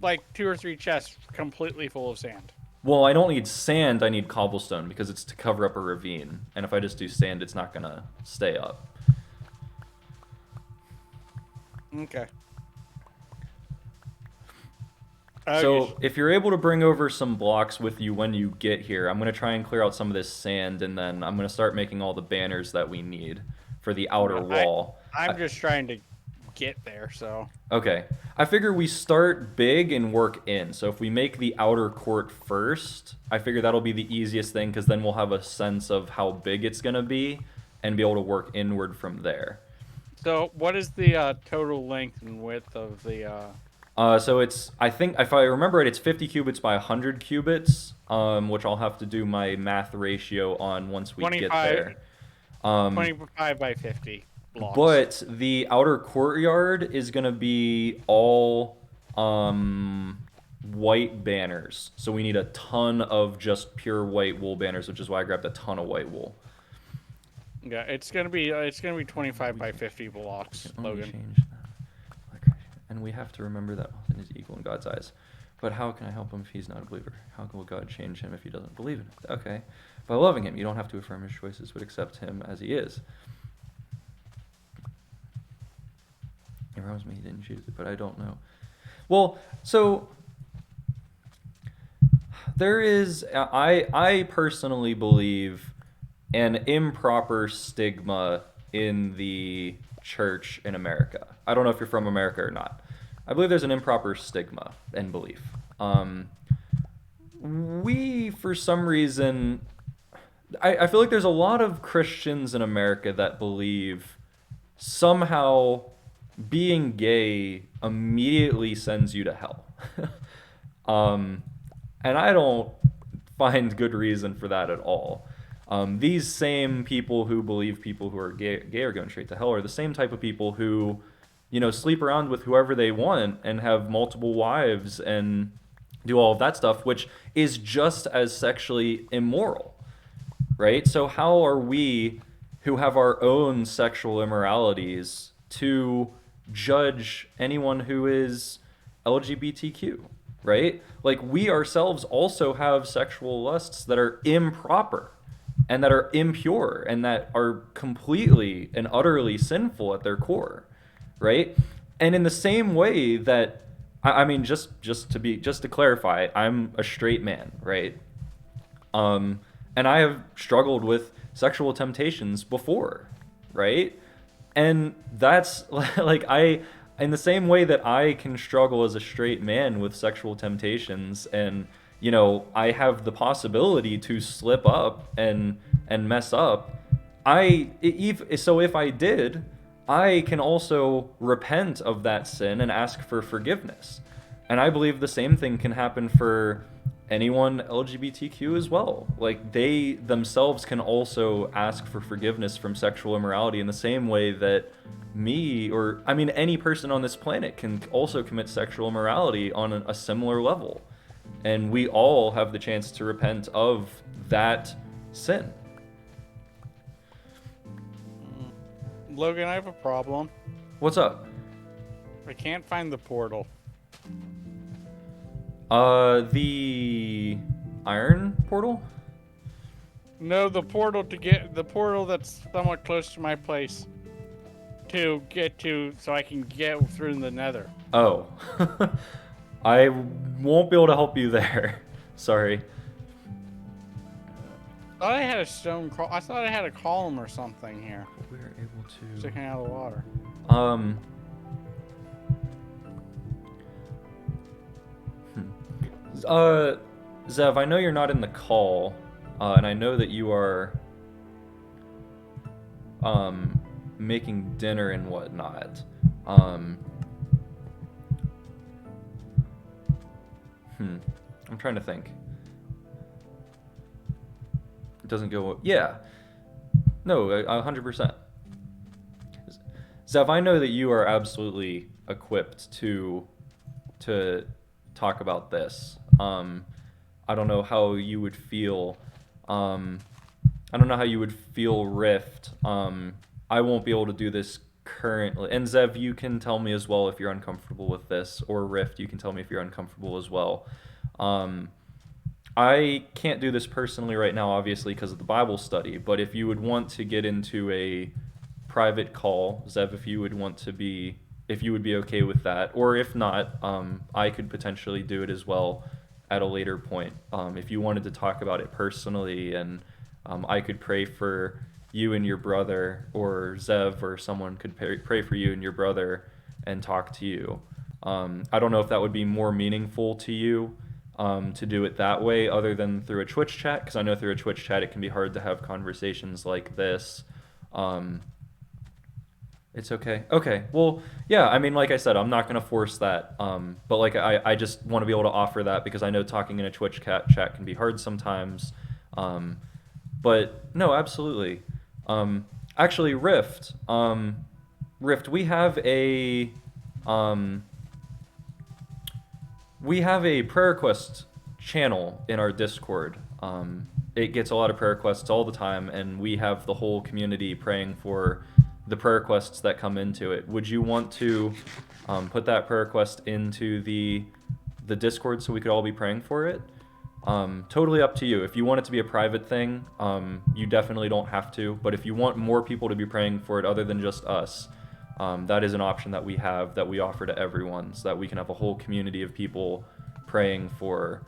like 2 or 3 chests completely full of sand. Well, I don't need sand, I need cobblestone because it's to cover up a ravine. And if I just do sand, it's not going to stay up. Okay. So if you're able to bring over some blocks with you when you get here, I'm going to try and clear out some of this sand, and then I'm going to start making all the banners that we need for the outer wall. I'm just trying to get there, so... Okay. I figure we start big and work in. So if we make the outer court first, I figure that'll be the easiest thing, because then we'll have a sense of how big it's going to be and be able to work inward from there. So what is the total length and width of the... So it's, I think, if I remember it, it's 50 cubits by 100 cubits, which I'll have to do my math ratio on once we get there. 25 by 50 blocks. But the outer courtyard is going to be all white banners. So we need a ton of just pure white wool banners, which is why I grabbed a ton of white wool. Yeah, it's gonna be 25 by 50 blocks, Logan. Change that. And we have to remember that nothing is equal in God's eyes. But how can I help him if he's not a believer? How will God change him if he doesn't believe in it? Okay. By loving him, you don't have to affirm his choices, but accept him as he is. He promised me he didn't choose it, but I don't know. Well, so there is, I personally believe, an improper stigma in the church in America. I don't know if you're from America or not. I believe there's an improper stigma and belief. We, for some reason, I feel like there's a lot of Christians in America that believe somehow being gay immediately sends you to hell. And I don't find good reason for that at all. These same people who believe people who are gay are going straight to hell are the same type of people who, you know, sleep around with whoever they want and have multiple wives and do all of that stuff, which is just as sexually immoral, right? So how are we, who have our own sexual immoralities, to judge anyone who is LGBTQ, right? Like, we ourselves also have sexual lusts that are improper and that are impure and that are completely and utterly sinful at their core, right? And in the same way that, I mean, just to clarify, I'm a straight man, right? And I have struggled with sexual temptations before, right? And that's like, in the same way that I can struggle as a straight man with sexual temptations, and I have the possibility to slip up and mess up. If I did, I can also repent of that sin and ask for forgiveness. And I believe the same thing can happen for anyone LGBTQ as well. Like, they themselves can also ask for forgiveness from sexual immorality in the same way that any person on this planet can also commit sexual immorality on a similar level. And we all have the chance to repent of that sin. Logan, I have a problem. What's up? I can't find the portal. The iron portal? No, the portal that's somewhat close to my place to get to, so I can get through the nether. Oh. I won't be able to help you there. Sorry. I thought I had a I thought I had a column or something here. We're able to sticking out of the water. Zev, I know you're not in the call, and I know that you are making dinner and whatnot. I'm trying to think. It doesn't go. Yeah. No, 100%. Zev, I know that you are absolutely equipped to talk about this. I don't know how you would feel. I don't know how you would feel, Rift. I won't be able to do this currently. And Zev, you can tell me as well if you're uncomfortable with this, or Rift, you can tell me if you're uncomfortable as well. I can't do this personally right now, obviously, because of the Bible study, but if you would want to get into a private call, Zev, if you would be okay with that, or if not, I could potentially do it as well at a later point. If you wanted to talk about it personally, and I could pray for you and your brother, or Zev or someone could pray for you and your brother and talk to you. I don't know if that would be more meaningful to you to do it that way other than through a Twitch chat, because I know through a Twitch chat it can be hard to have conversations like this. It's okay. Okay. Well, yeah, I mean, like I said, I'm not going to force that. But like I just want to be able to offer that because I know talking in a Twitch chat can be hard sometimes. But no, absolutely. Actually, Rift, we have a prayer request channel in our Discord. It gets a lot of prayer requests all the time, and we have the whole community praying for the prayer requests that come into it. Would you want to put that prayer request into the Discord so we could all be praying for it? Totally up to you. If you want it to be a private thing, you definitely don't have to. But if you want more people to be praying for it other than just us, that is an option that we have, that we offer to everyone, so that we can have a whole community of people praying for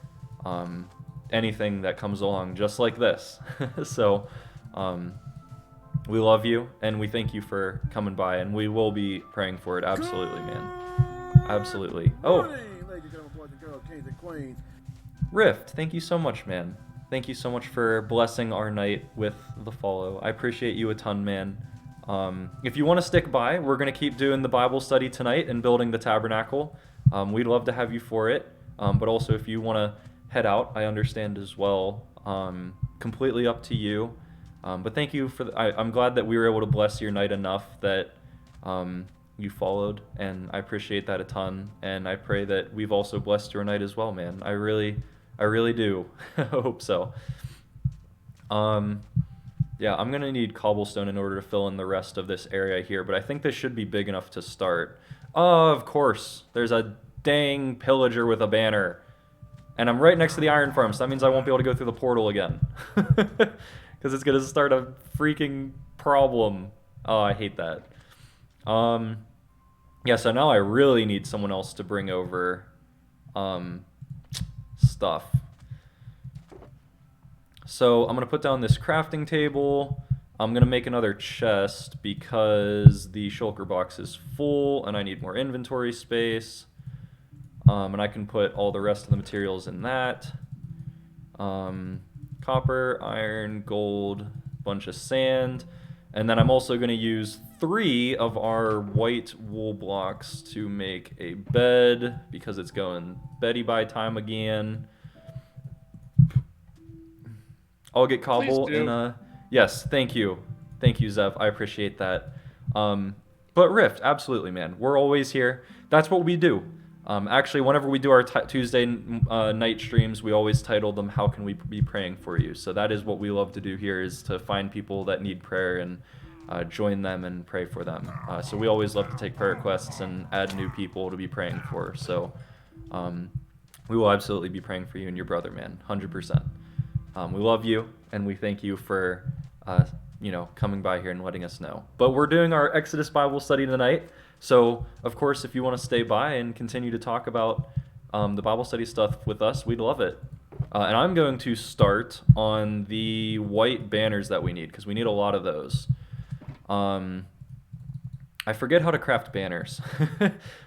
anything that comes along just like this. So we love you, and we thank you for coming by, and we will be praying for it. Absolutely, man. Absolutely. Oh, Rift, thank you so much, man. Thank you so much for blessing our night with the follow. I appreciate you a ton, man. If you want to stick by, we're going to keep doing the Bible study tonight and building the Tabernacle. We'd love to have you for it. But also, if you want to head out, I understand as well. Completely up to you. But thank you for I'm glad that we were able to bless your night enough that you followed, and I appreciate that a ton. And I pray that we've also blessed your night as well, man. I really do. I hope so. Yeah, I'm gonna need cobblestone in order to fill in the rest of this area here, but I think this should be big enough to start. Of course, there's a dang pillager with a banner. And I'm right next to the iron farm, so that means I won't be able to go through the portal again. Because it's gonna start a freaking problem. Oh, I hate that. Yeah, so now I really need someone else to bring over stuff. So I'm gonna put down this crafting table. I'm going to make another chest because the shulker box is full and I need more inventory space. And I can put all the rest of the materials in that. Copper, iron, gold, bunch of sand. And then I'm also going to use 3 of our white wool blocks to make a bed because it's going beddy by time again. I'll get cobble in a... Yes, thank you. Thank you, Zev. I appreciate that. But Rift, absolutely, man. We're always here. That's what we do. Actually, whenever we do our Tuesday night streams, we always title them, How Can We Be Praying For You? So that is what we love to do here, is to find people that need prayer and join them and pray for them. So we always love to take prayer requests and add new people to be praying for. So we will absolutely be praying for you and your brother, man, 100%. We love you, and we thank you for coming by here and letting us know. But we're doing our Exodus Bible study tonight. So, of course, if you want to stay by and continue to talk about the Bible study stuff with us, we'd love it. And I'm going to start on the white banners that we need, because we need a lot of those. I forget how to craft banners.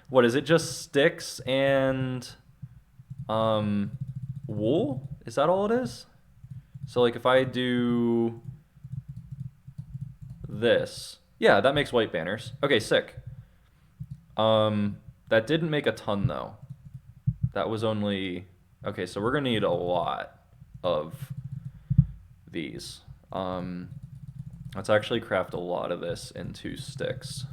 What is it? Just sticks and wool? Is that all it is? So, like, if I do this... Yeah, that makes white banners. Okay, sick. That didn't make a ton, though. That was only... Okay, so we're going to need a lot of these. Let's actually craft a lot of this into sticks.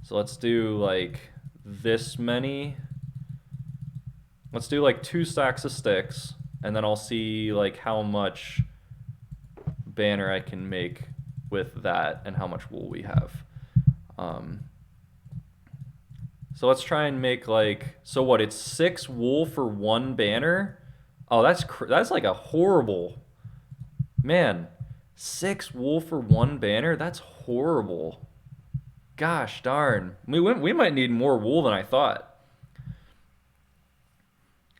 So let's do, like, this many. Let's do, like, 2 stacks of sticks, and then I'll see, like, how much banner I can make with that and how much wool we have. So let's try and make, like, so what, it's 6 wool for 1 banner? Oh, that's like a horrible, man, 6 wool for 1 banner? That's horrible. Gosh darn. We might need more wool than I thought.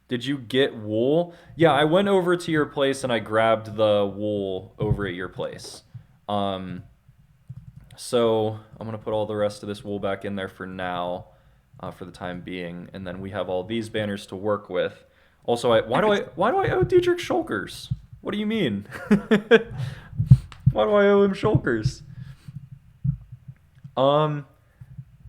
Did you get wool? Yeah, I went over to your place and I grabbed the wool over at your place. So I'm going to put all the rest of this wool back in there for now. For the time being, and then we have all these banners to work with. Also, why do I owe Dietrich shulkers? What do you mean? Why do I owe him shulkers?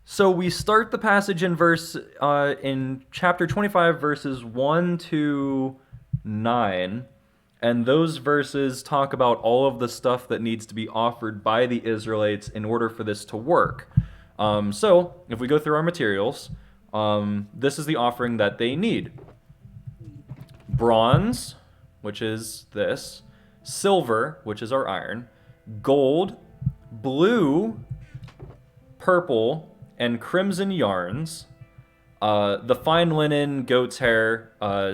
So we start the passage in chapter 25, verses 1 to 9, and those verses talk about all of the stuff that needs to be offered by the Israelites in order for this to work. So, if we go through our materials, this is the offering that they need. Bronze, which is this. Silver, which is our iron. Gold, blue, purple, and crimson yarns. The fine linen, goat's hair,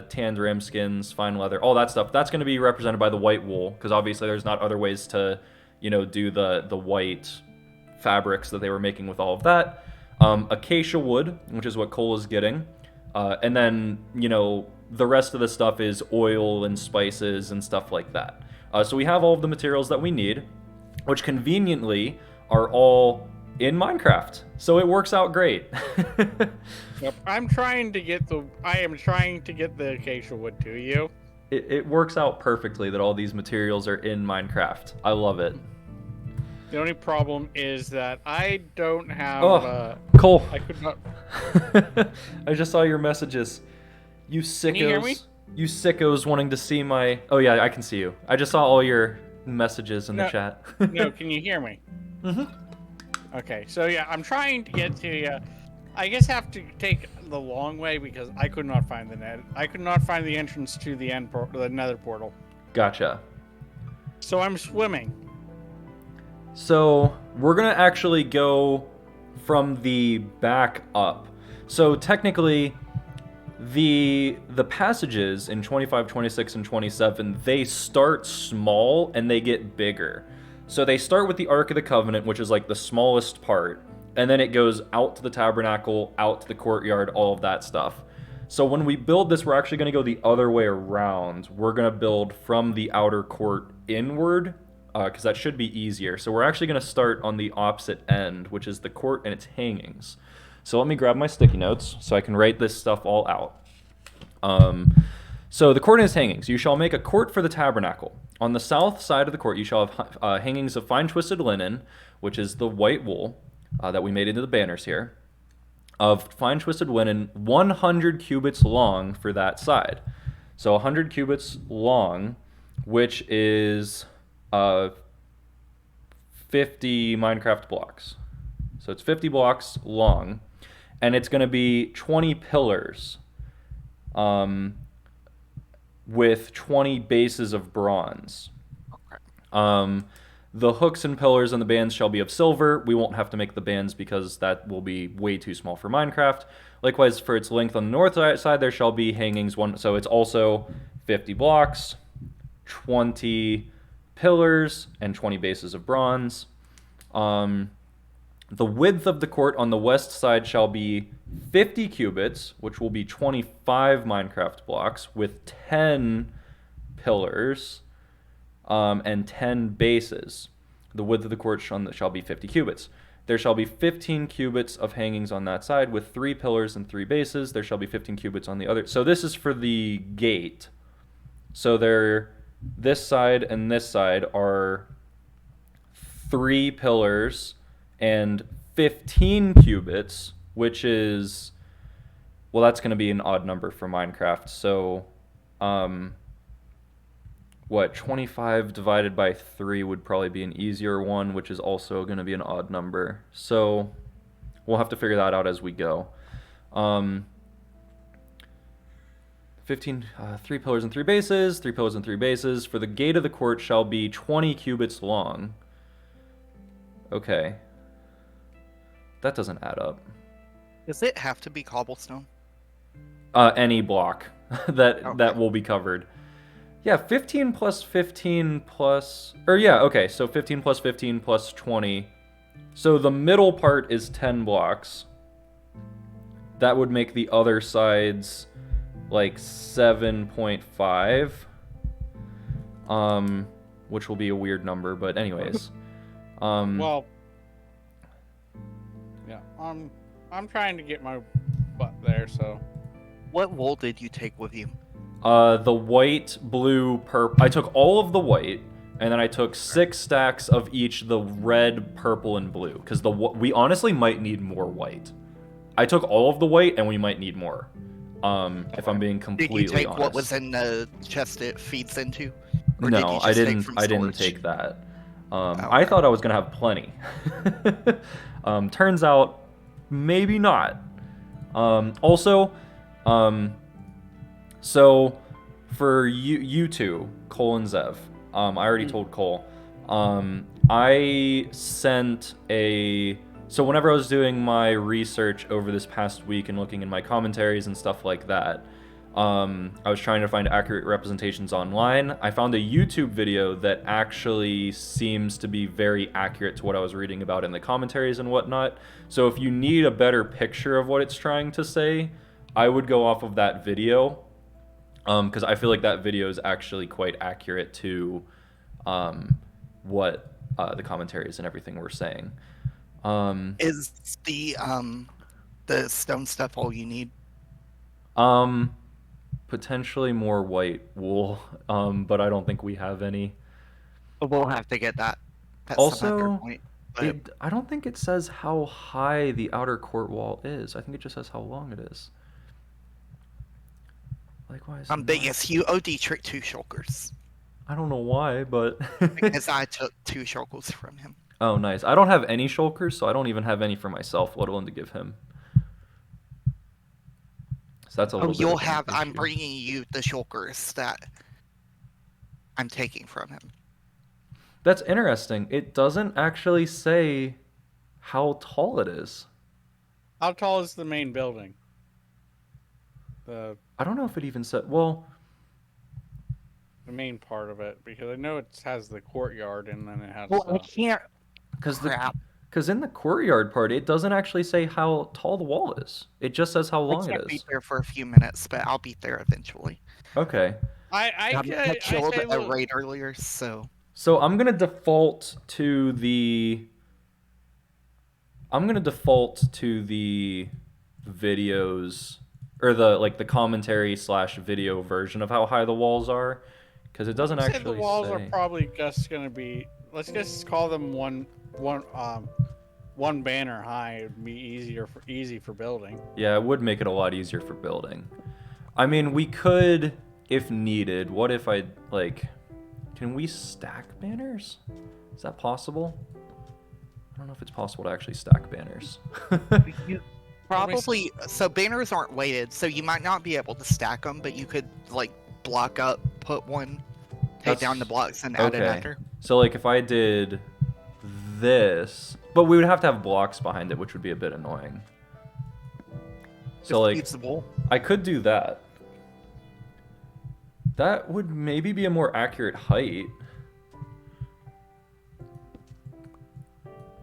tanned ram skins, fine leather, all that stuff. That's going to be represented by the white wool, because obviously there's not other ways to, do the white fabrics that they were making with all of that. Acacia wood, which is what Cole is getting. And then, the rest of the stuff is oil and spices and stuff like that. So we have all of the materials that we need, which conveniently are all in Minecraft. So it works out great. Yep, I am trying to get the acacia wood to you. It works out perfectly that all these materials are in Minecraft. I love it. The only problem is that I don't have... Cole. I could not... I just saw your messages. You sickos. Can you hear me? You sickos wanting to see my... Oh, yeah, I can see you. I just saw all your messages in the chat. No, can you hear me? Mm-hmm. Okay, so yeah, I'm trying to get to you. I guess have to take the long way because I could not find the net. I could not find the entrance to the the nether portal. Gotcha. So I'm swimming. So we're going to actually go from the back up. So technically, the passages in 25, 26, and 27, they start small and they get bigger. So they start with the Ark of the Covenant, which is like the smallest part, and then it goes out to the tabernacle, out to the courtyard, all of that stuff. So when we build this, we're actually going to go the other way around. We're going to build from the outer court inward, because that should be easier. So we're actually going to start on the opposite end, which is the court and its hangings. So let me grab my sticky notes so I can write this stuff all out. So the court and its hangings. You shall make a court for the tabernacle. On the south side of the court you shall have hangings of fine twisted linen, which is the white wool that we made into the banners here, of fine twisted linen 100 cubits long for that side. So 100 cubits long, which is 50 Minecraft blocks. So it's 50 blocks long, and it's going to be 20 pillars with 20 bases of bronze. The hooks and pillars and the bands shall be of silver. We won't have to make the bands because that will be way too small for Minecraft. Likewise, for its length on the north side, there shall be hangings. So it's also 50 blocks, 20 pillars, and 20 bases of bronze. The width of the court on the west side shall be 50 cubits, which will be 25 Minecraft blocks, with 10 pillars and 10 bases. The width of the court shall be 50 cubits. There shall be 15 cubits of hangings on that side, with 3 pillars and 3 bases. There shall be 15 cubits on the other. So this is for the gate. So this side and this side are 3 pillars and 15 cubits, which is, well, that's going to be an odd number for Minecraft. So, 25 divided by 3 would probably be an easier one, which is also going to be an odd number. So, we'll have to figure that out as we go. 3 pillars and 3 bases, 3 pillars and 3 bases. For the gate of the court shall be 20 cubits long. Okay. That doesn't add up. Does it have to be cobblestone? Any block that will be covered. Yeah, 15 plus 15 plus... okay, so 15 plus 15 plus 20. So the middle part is 10 blocks. That would make the other sides like 7.5. Which will be a weird number, but anyways. Well, yeah, I'm trying to get my butt there, so. What wool did you take with you? The white, blue, purple. I took all of the white, and then I took 6 stacks of each the red, purple, and blue. Because we honestly might need more white. I took all of the white, and we might need more. If I'm being completely honest. Did you take what was in the chest it feeds into? Or no, I didn't take that. I thought I was gonna have plenty. Turns out, maybe not. So for you two, Cole and Zev, I already told Cole. I sent so whenever I was doing my research over this past week and looking in my commentaries and stuff like that, I was trying to find accurate representations online. I found a YouTube video that actually seems to be very accurate to what I was reading about in the commentaries and whatnot. So if you need a better picture of what it's trying to say, I would go off of that video, because I feel like that video is actually quite accurate to what the commentaries and everything were saying. Is the stone stuff all you need? Potentially more white wool, but I don't think we have any. We'll have to get that. That's Also, point, I don't think it says how high the outer court wall is. I think it just says how long it is. Likewise. Biggest, you owe Dietrich 2 shulkers. I don't know why, but because I took 2 shulkers from him. Oh, nice. I don't have any shulkers, so I don't even have any for myself, let alone to give him. So that's a little bit you'll of an have. issue. I'm bringing you the shulkers that I'm taking from him. That's interesting. It doesn't actually say how tall it is. How tall is the main building? I don't know if it even said. Well, the main part of it, because I know it has the courtyard and then it has. Well, I can't. Because in the courtyard part, it doesn't actually say how tall the wall is. It just says how long it is. I can't be there for a few minutes, but I'll be there eventually. Okay. I killed a raid earlier, so. So I'm gonna default to the videos or the commentary / video version of how high the walls are, because it doesn't Say the actually walls are say. probably just gonna be. Let's just call them one banner high. It'd be easy for building. Yeah, it would make it a lot easier for building. I mean, we could, if needed. What if I can we stack banners? Is that possible? I don't know if it's possible to actually stack banners. You probably so banners aren't weighted, so you might not be able to stack them, but you could like block up, put one, take down the blocks, and add another. So like if I did this, but we would have to have blocks behind it, which would be a bit annoying. So like Feasible. I could do that. That would maybe be a more accurate height.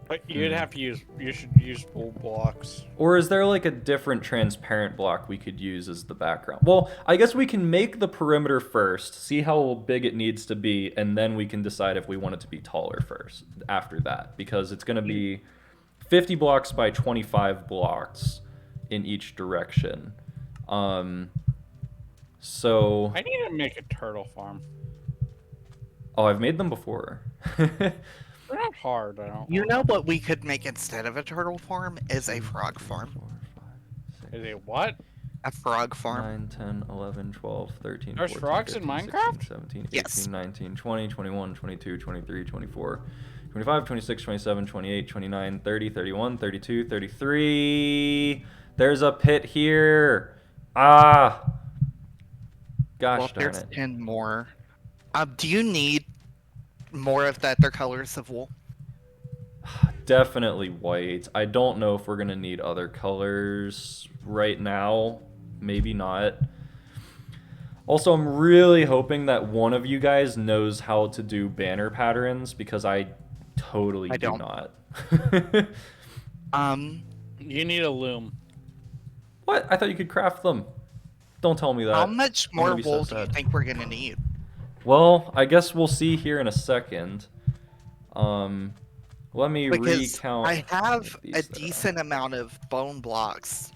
But you'd have to use. You should use full blocks. Or is there like a different transparent block we could use as the background? Well, I guess we can make the perimeter first, see how big it needs to be, and then we can decide if we want it to be taller first after that, because it's going to be 50 blocks by 25 blocks in each direction. So I need to make a turtle farm. oh, I've made them before. They're not hard. I don't. You know what we could make instead of a turtle farm is a frog farm. 4, 5, 6, Is it what? A frog farm. 9, 10, 11, 12, 13, There's 14, frogs in 15, Minecraft? 16, 17, 18, Yes. 19, 20, 21, 22, 23, 24, 25, 26, 27, 28, 29, 30, 31, 32, 33. There's a pit here. Ah. Gosh Well, darn there's it. 10 more. Do you need more of that? Their colors of wool. Definitely white. I don't know if we're going to need other colors right now. Maybe not. Also, I'm really hoping that one of you guys knows how to do banner patterns, because I totally do don't. not. You need a loom. What? I thought you could craft them. Don't tell me that. How much I'm gonna more be so wool do you sad. think we're gonna need? Well, I guess we'll see here in a second. Let me Because recount. I have these a that I- decent amount of bone blocks.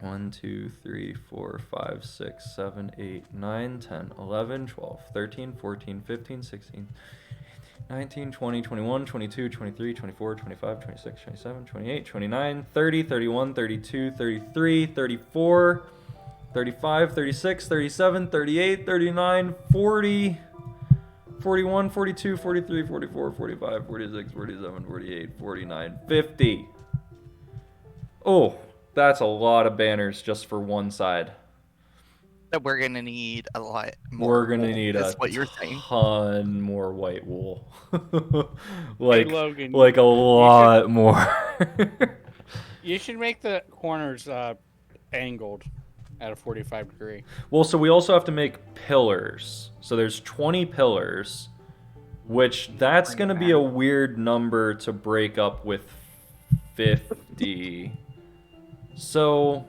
1, 2, 3, 4, 5, 6, 7, 8, 9, 10, 11, 12, 13, 14, 15, 16, 19, 20, 21, 22, 23, 24, 25, 26, 27, 28, 29, 30, 31, 32, 33, 34, 35, 36, 37, 38, 39, 40, 41, 42, 43, 44, 45, 46, 47, 48, 49, 50. Oh, that's a lot of banners just for one side. That we're gonna need a lot more. We're gonna wool, need is a what you're saying. ton more white wool. Hey, Logan, like a lot more. you should make the corners angled at a 45 degree. Well, so we also have to make pillars. So there's 20 pillars, which that's going to be a weird number to break up with 50. So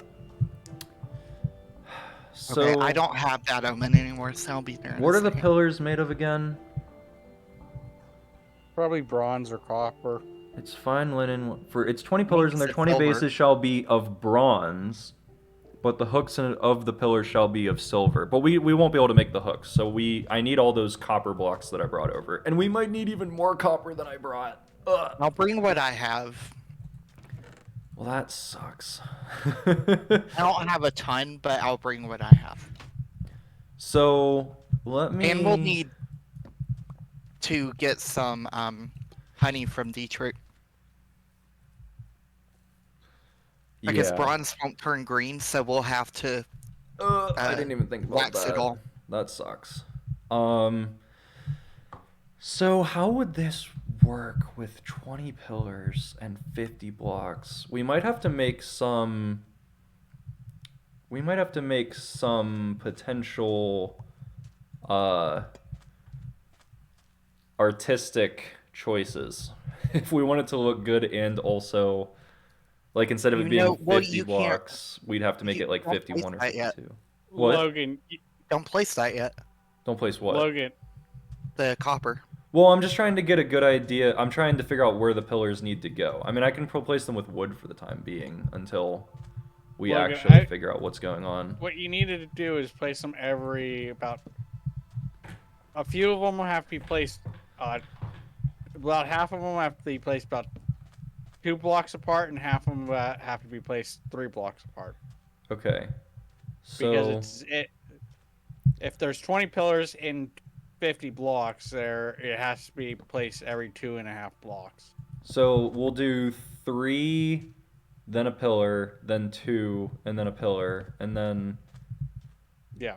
Okay, I don't have that omen anymore, so I'll be there. in a what are the second. pillars made of again? Probably bronze or copper. It's fine linen for it's 20 pillars and their It's 20 silver. bases shall be of bronze, but the hooks of the pillars shall be of silver. But we won't be able to make the hooks, so I need all those copper blocks that I brought over, and we might need even more copper than I brought. Ugh. I'll bring what I have. Well, that sucks. I don't have a ton, but I'll bring what I have. So let me. And we'll need to get some honey from Detroit. I guess Yeah. bronze won't turn green, so we'll have to I didn't even think about wax that. it all. That sucks. So how would this work with 20 pillars and 50 blocks? We might have to make some potential artistic choices if we want it to look good, and also like instead of it You being know, well, 50 you can't- blocks, we'd have to make it like don't 51 or place that yet. 52. What? Logan, Don't place that yet. Don't place what? Logan, the copper. Well, I'm just trying to get a good idea. I'm trying to figure out where the pillars need to go. I mean, I can replace them with wood for the time being until we Logan, actually figure out what's going on. What you needed to do is place them about. A few of them will have to be placed. About half of them have to be placed about 2 blocks apart, and half of them have to be placed 3 blocks apart. Okay. So Because if there's 20 pillars in 50 blocks, it has to be placed every 2.5 blocks. So we'll do 3, then a pillar, then 2, and then a pillar, and then. Yeah.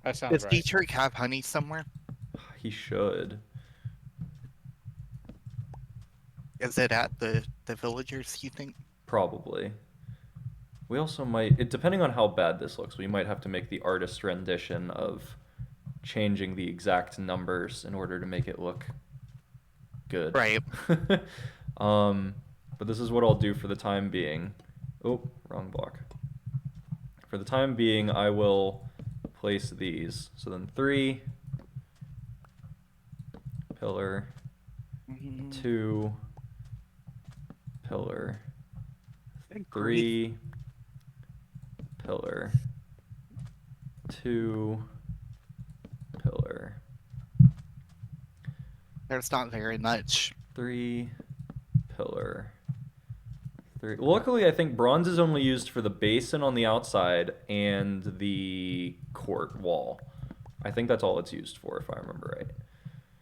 That sounds Does right. Dietrich have honey somewhere? He should. Is it at the villagers, you think? Probably. We also might, depending on how bad this looks, we might have to make the artist rendition of changing the exact numbers in order to make it look good. Right. But this is what I'll do for the time being. Oh, wrong block. For the time being, I will place these. So then 3, pillar, 2, pillar, 3, pillar, 2, pillar, There's not very much. 3, pillar, 3. Luckily, I think bronze is only used for the basin on the outside and the court wall. I think that's all it's used for, if I remember right.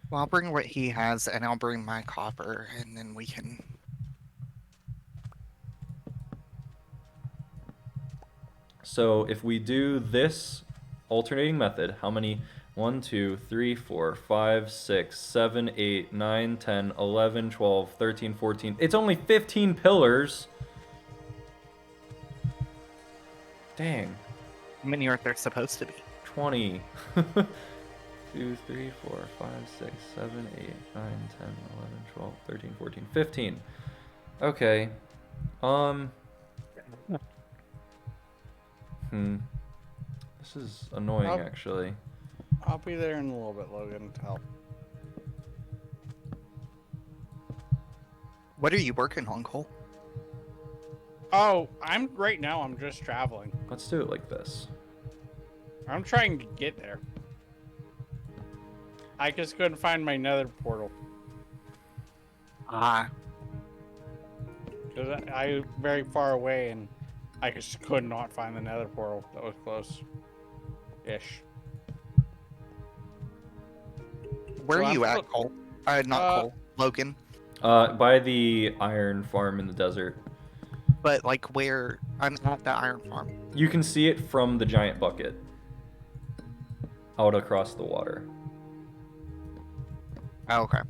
Well, I'll bring what he has, and I'll bring my copper, and then we can... So if we do this alternating method, how many? 1, 2, 3, 4, 5, 6, 7, 8, 9, 10, 11, 12, 13, 14. It's only 15 pillars. Dang. How many are there supposed to be? 20. 2, 3, 4, 5, 6, 7, 8, 9, 10, 11, 12, 13, 14, 15. Okay. This is annoying, actually. I'll be there in a little bit, Logan, to help. What are you working on, Cole? Oh, right now I'm just traveling. Let's do it like this. I'm trying to get there. I just couldn't find my nether portal. Ah. Because I very far away and I just could not find the nether portal that was close-ish. Where So are you I'm at, Cole? Not Cole. Logan. By the iron farm in the desert. But, like, where... I'm at the iron farm. You can see it from the giant bucket. Out across the water. Oh, okay.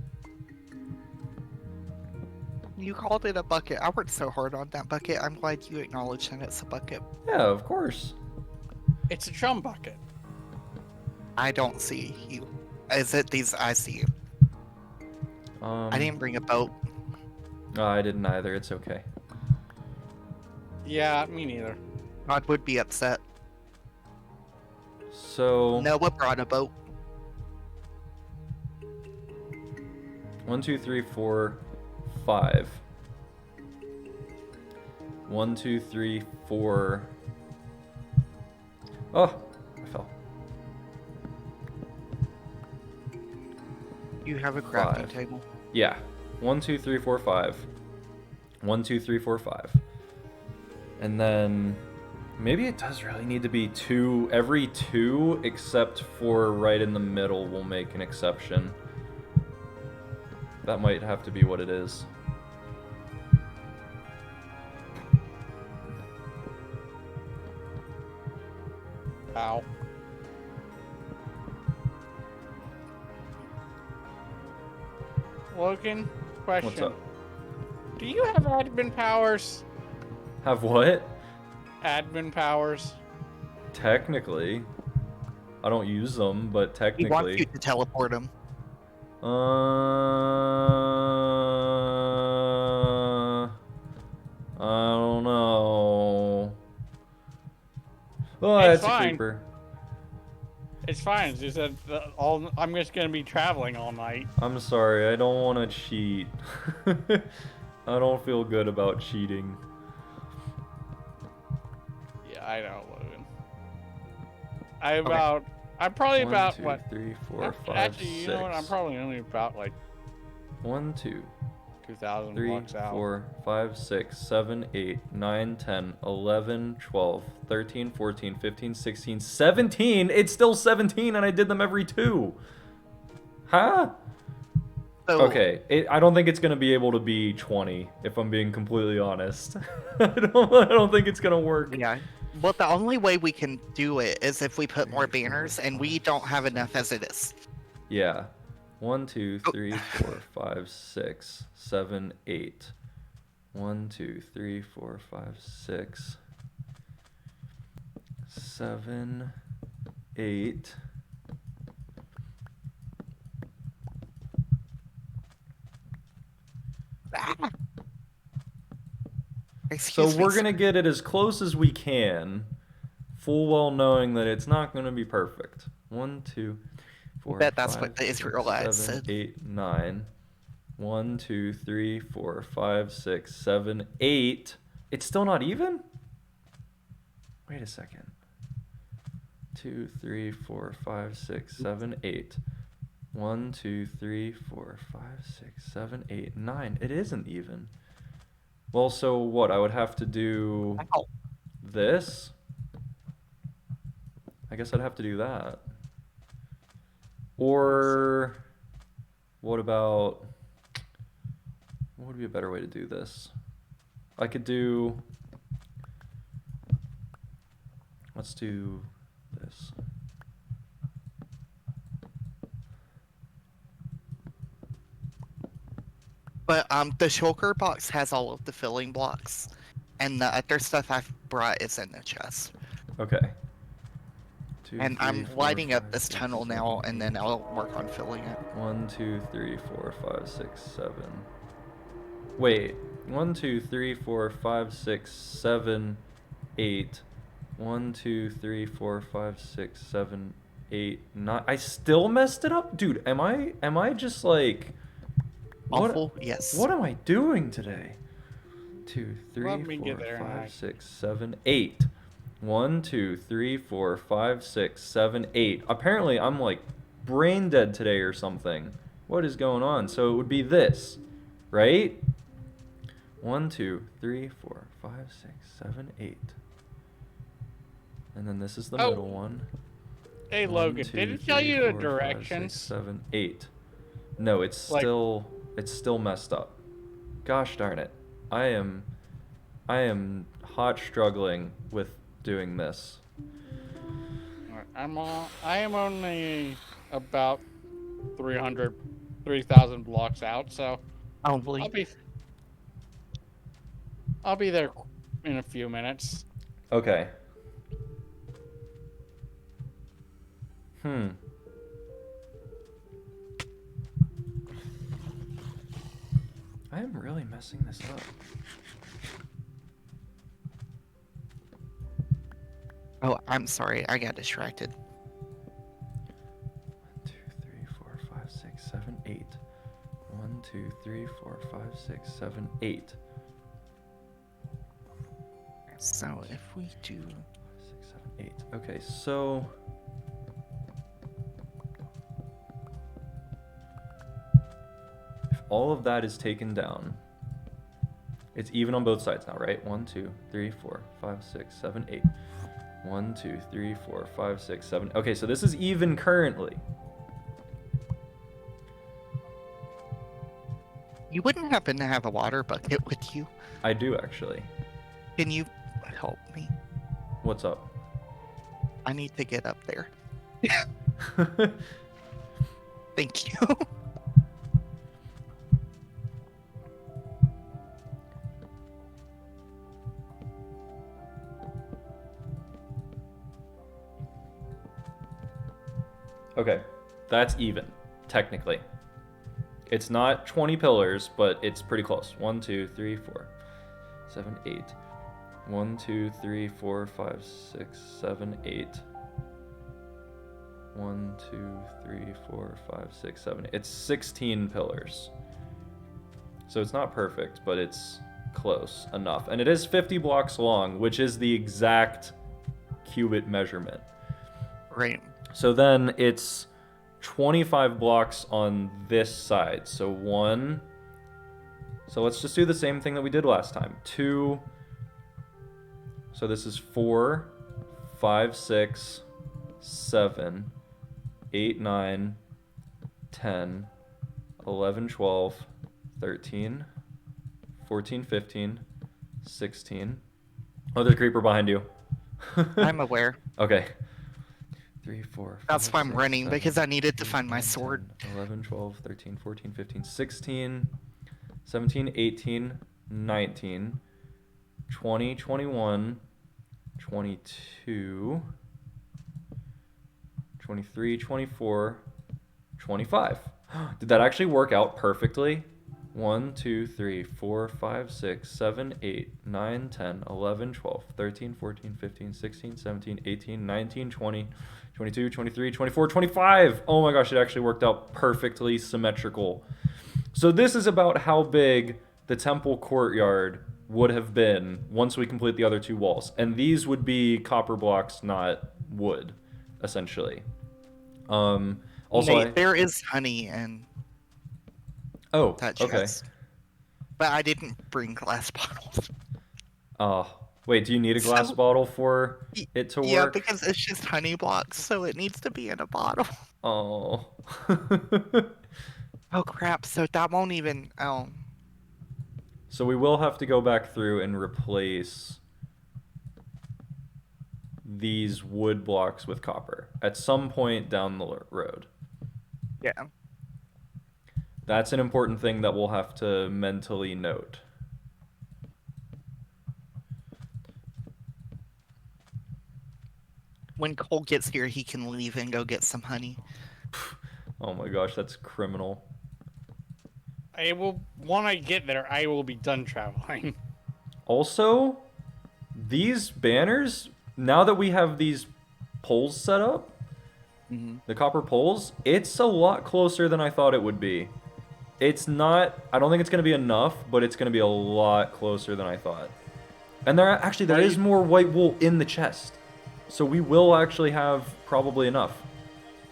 You called it a bucket. I worked so hard on that bucket. I'm glad you acknowledged that it's a bucket. Yeah, of course. It's a chum bucket. I don't see you. Is it these? I see you. I didn't bring a boat. No, I didn't either. It's okay. Yeah, me neither. God would be upset. So... Noah brought a boat. 1, 2, 3, 4, 5. 1, 2, 3, 4. Oh, I fell. You have a crafting 5. table. Yeah. 1, 2, 3, 4, 5. 1, 2, 3, 4, 5. And then maybe it does really need to be 2. Every 2 except for right in the middle will make an exception. That might have to be what it is. Ow. Logan, question. What's up? Do you have admin powers? Have what? Admin powers? Technically. I don't use them, but He technically. wants you to teleport him. I don't know. Oh, It's that's a fine. creeper. It's fine. It's just that I'm just gonna be traveling all night. I'm sorry, I don't want to cheat. I don't feel good about cheating. Yeah, I know, Logan. I'm probably about 1, 2, what? 3, 4, 5, Actually, 6. you know what? I'm probably only about like 1, 2, 2,000 3, blocks out. 4, 5, 6, 7, 8, 9, 10, 11, 12, 13, 14, 15, 16, 17. It's still 17 and I did them every 2. Huh? So, Okay, I don't think it's going to be able to be 20, if I'm being completely honest. I don't think it's going to work. yeah. Well, the only way we can do it is if we put more 3, 4, banners, and 5, we don't have 6, enough as it is. Yeah. 1, 2, Oh. 3, 4, 5, 6, 7, 8. 1, 2, 3, 4, 5, 6, 7, 8. Ah. So Excuse me. we're gonna get it as close as we can, full well knowing that it's not gonna be perfect. 1, 2, 4, Bet that's 5, what the 6, Israelites 7, said. 8, 9. 1, 2, 3, 4, 5, 6, 7, 8. It's still not even? Wait a second. 2, 3, 4, 5, 6, 7, 8. 1, 2, 3, 4, 5, 6, 7, 8, 9. It isn't even. Well, so what? I would have to do Ow. this? I guess I'd have to do that. Or what about... What would be a better way to do this? I could do... Let's do this. But the shulker box has all of the filling blocks, and the other stuff I've brought is in the chest. Okay. 2, And 3, I'm 4, lighting up 5, this 6, tunnel 7, now, and then 8. I'll work on filling it. 1, 2, 3, 4, 5, 6, 7. Wait. 1, 2, 3, 4, 5, 6, 7, 8. 1, 2, 3, 4, 5, 6, 7, 8, 9. I still messed it up? Dude, am I just like... Awful? Yes. What am I doing today? 2, 3, Let me 4, get there and 5, 6, 7, 8. 1, 2, 3, 4, 5, 6, 7, 8. Apparently, I'm like brain dead today or something. What is going on? So it would be this, right? 1, 2, 3, 4, 5, 6, 7, 8. And then this is the Oh. middle one. Hey, 1, Logan, 2, did it tell 3, you the 4, 5, 6, directions? 7, 8. No, it's Like- still messed up. Gosh darn it. I am hot struggling with doing this. I am only about 3,000 blocks out, so Only. I'll be there in a few minutes. Okay. I am really messing this up. Oh, I'm sorry. I got distracted. 1, 2, 3, 4, 5, 6, 7, 8. 1, 2, 3, 4, 5, 6, 7, 8. So if we do... 6, 7, 8. Okay, so... If all of that is taken down, it's even on both sides now, right? 1, 2, 3, 4, 5, 6, 7, 8. 1, 2, 3, 4, 5, 6, 7. Okay, so this is even currently. You wouldn't happen to have a water bucket with you? I do actually. Can you help me? What's up? I need to get up there. Thank you. Okay, that's even, technically. It's not 20 pillars, but it's pretty close. 1, 2, 3, 4, 7, 8. 1, 2, 3, 4, 5, 6, 7, 8. 1, 2, 3, 4, 5, 6, 7. It's 16 pillars. So it's not perfect, but it's close enough. And it is 50 blocks long, which is the exact cubit measurement. Right. So then it's 25 blocks on this side. So 1. So let's just do the same thing that we did last time. 2. So this is 4, 5, 6, 7, 8, 9, 10, 11, 12, 13, 14, 15, 16. Oh, there's a creeper behind you. I'm aware. Okay. 3, 4, 5, That's why I'm 6, running, 7, because I needed to 8, find my 9, sword. 10, 11, 12, 13, 14, 15, 16, 17, 18, 19, 20, 21, 22, 23, 24, 25. Did that actually work out perfectly? 1, 2, 3, 4, 5, 6, 7, 8, 9, 10, 11, 12, 13, 14, 15, 16, 17, 18, 19, 20, 22, 23, 24, 25. Oh my gosh, it actually worked out perfectly symmetrical. So this is about how big the temple courtyard would have been once we complete the other 2 walls. And these would be copper blocks, not wood, essentially. Also, Nate, there is honey in that chest. Okay. But I didn't bring glass bottles. Wait, do you need a glass bottle for it to work? Yeah, because it's just honey blocks, so it needs to be in a bottle. Oh. Oh crap, so that won't even... Oh. So we will have to go back through and replace these wood blocks with copper at some point down the road. Yeah. That's an important thing that we'll have to mentally note. When Cole gets here, he can leave and go get some honey. Oh my gosh, that's criminal. When I get there, I will be done traveling. Also, these banners, now that we have these poles set up, the copper poles, it's a lot closer than I thought it would be. It's not, I don't think it's going to be enough, but it's going to be a lot closer than I thought. And there is more white wool in the chest. So we will actually have probably enough.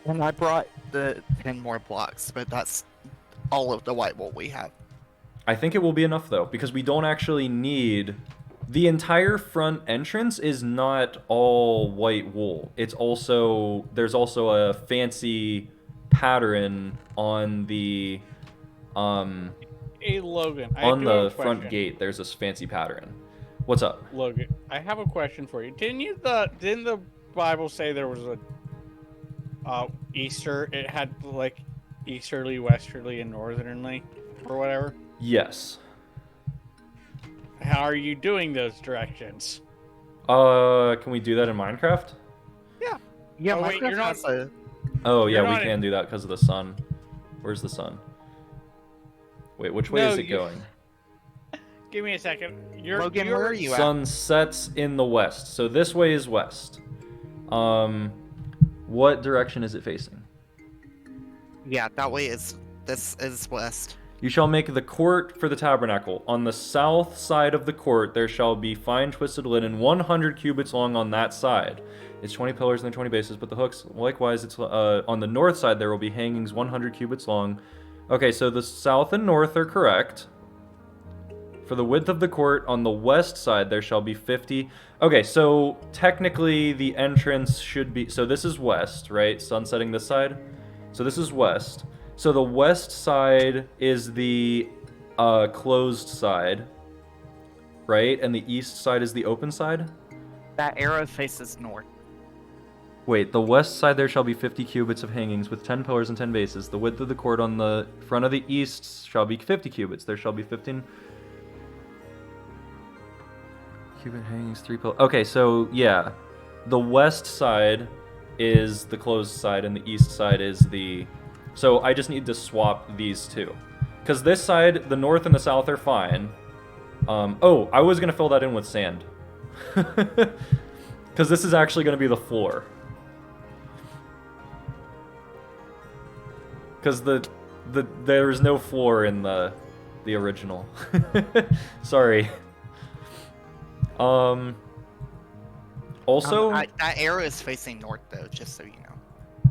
And I brought the 10 more blocks, but that's all of the white wool we have. I think it will be enough though, because we don't actually need... The entire front entrance is not all white wool. It's also... There's also a fancy pattern on the... Hey, Logan. On the front gate, there's this fancy pattern. What's up? Logan, I have a question for you. Didn't the Bible say there was a Easter? It had like easterly, westerly, and northerly, or whatever. Yes. How are you doing those directions? Can we do that in Minecraft? Yeah. Yeah, Oh, wait, Minecraft you're not- has a... Oh yeah, You're we not can do that because of the sun. Where's the sun? Wait, which way No, is it you- going? Give me a second. Logan, where are you at? Sun sets in the west, so this way is west. What direction is it facing? Yeah, that way this is west. You shall make the court for the tabernacle. On the south side of the court there shall be fine twisted linen, 100 cubits long on that side. It's 20 pillars and then 20 bases, but the hooks, likewise, it's on the north side there will be hangings 100 cubits long. Okay, so the south and north are correct. For the width of the court, on the west side, there shall be 50. Okay, so technically the entrance should be... So this is west, right? Sun setting this side. So this is west. So the west side is the closed side, right? And the east side is the open side? That arrow faces north. Wait, the west side there shall be 50 cubits of hangings with 10 pillars and 10 bases. The width of the court on the front of the east shall be 50 cubits. There shall be 15... Cubit hangings, 3 pillars. Okay, so yeah, the west side is the closed side, and the east side is the. So I just need to swap these two, because this side, the north and the south are fine. Oh, I was gonna fill that in with sand, because this is actually gonna be the floor. because there's no floor in the original. Sorry. Also, that arrow is facing north though, just so you know.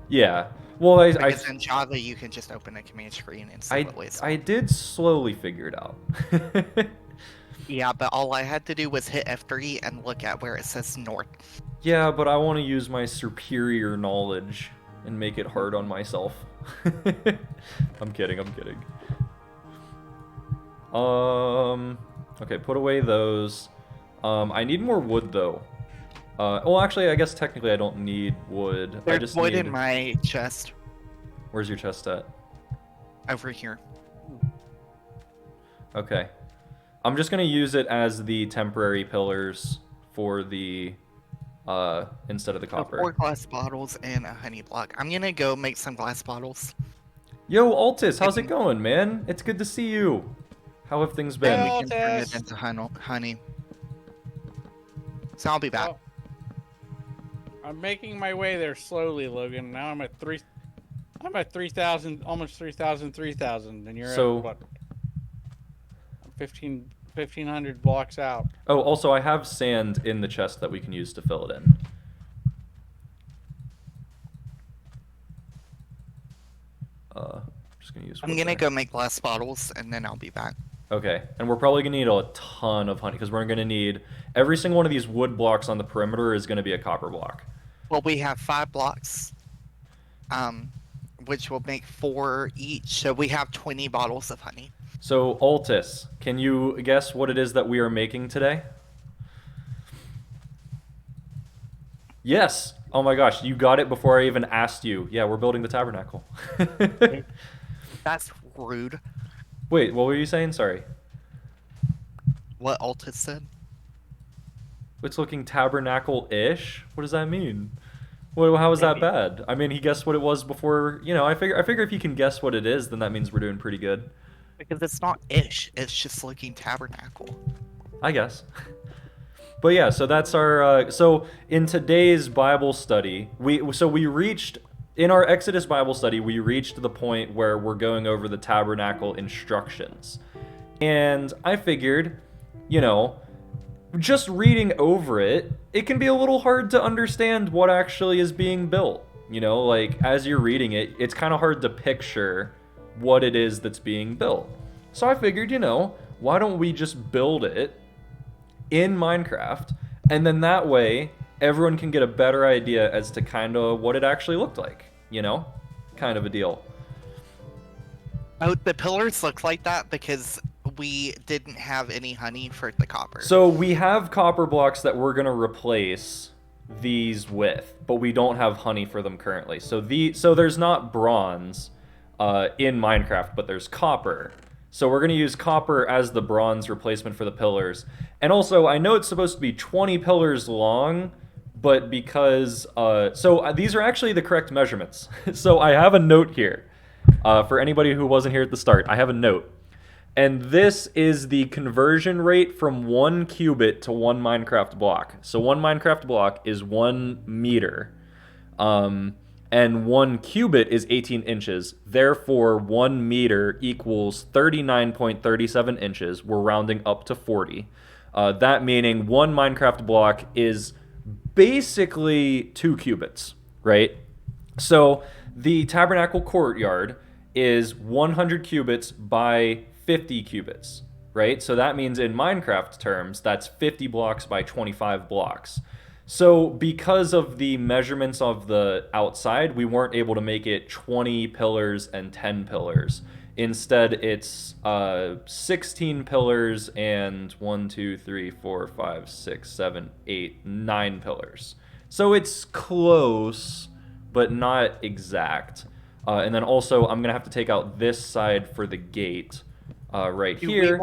yeah. Well, Because in Java you can just open a command screen and see what ways. I did slowly figure it out. Yeah, but all I had to do was hit F3 and look at where it says north. Yeah, but I want to use my superior knowledge and make it hard on myself. I'm kidding. Okay, put away those. I need more wood though. Well, actually, I guess technically I don't need wood. There's I just wood need... in my chest. Where's your chest at? Over here. Okay. I'm just gonna use it as the temporary pillars for the instead of the copper. 4 glass bottles and a honey block. I'm gonna go make some glass bottles. Yo, Altus, how's it going, man? It's good to see you. How have things been? And we can turn it into honey. So I'll be back. Well, I'm making my way there slowly, Logan. Now I'm at 3,000, almost 3,000, and you're So- at what? 1,500 blocks out. Oh, also, I have sand in the chest that we can use to fill it in. Just gonna use. I'm wood gonna there. go make glass bottles and then I'll be back. Okay, and we're probably gonna need a ton of honey because we're gonna need every single one of these wood blocks on the perimeter is gonna be a copper block. Well, we have 5 blocks, which will make 4 each. So we have 20 bottles of honey. So, Altus, can you guess what it is that we are making today? Yes. Oh my gosh, you got it before I even asked you. Yeah, we're building the tabernacle. That's rude. Wait, what were you saying? Sorry. What Altus said. It's looking tabernacle-ish? What does that mean? Well, how is that bad? I mean, he guessed what it was before, you know, I figure if he can guess what it is, then that means we're doing pretty good. Because it's not ish, it's just looking tabernacle. I guess. But yeah, so that's our so in today's Bible study, we reached in our Exodus Bible study, we reached the point where we're going over the tabernacle instructions. And I figured, you know, just reading over it, it can be a little hard to understand what actually is being built. You know, like as you're reading it, it's kind of hard to picture what it is that's being built. So I figured, you know, why don't we just build it in Minecraft, and then that way everyone can get a better idea as to kind of what it actually looked like, you know? Kind of a deal. Oh, the pillars look like that because we didn't have any honey for the copper. So we have copper blocks that we're going to replace these with, but we don't have honey for them currently. So there's not bronze in Minecraft, but there's copper. So we're going to use copper as the bronze replacement for the pillars. And also, I know it's supposed to be 20 pillars long, but because... these are actually the correct measurements. So I have a note here. For anybody who wasn't here at the start, I have a note. And this is the conversion rate from 1 cubit to 1 Minecraft block. So 1 Minecraft block is 1 meter. And 1 cubit is 18 inches. Therefore, 1 meter equals 39.37 inches. We're rounding up to 40. That meaning 1 Minecraft block is basically 2 cubits, right? So the tabernacle courtyard is 100 cubits by 50 cubits, right? So that means in Minecraft terms, that's 50 blocks by 25 blocks. So because of the measurements of the outside, we weren't able to make it 20 pillars and 10 pillars. Instead, it's 16 pillars and 1, 2, 3, 4, 5, 6, 7, 8, 9 pillars. So it's close, but not exact. And then also, I'm going to have to take out this side for the gate right here.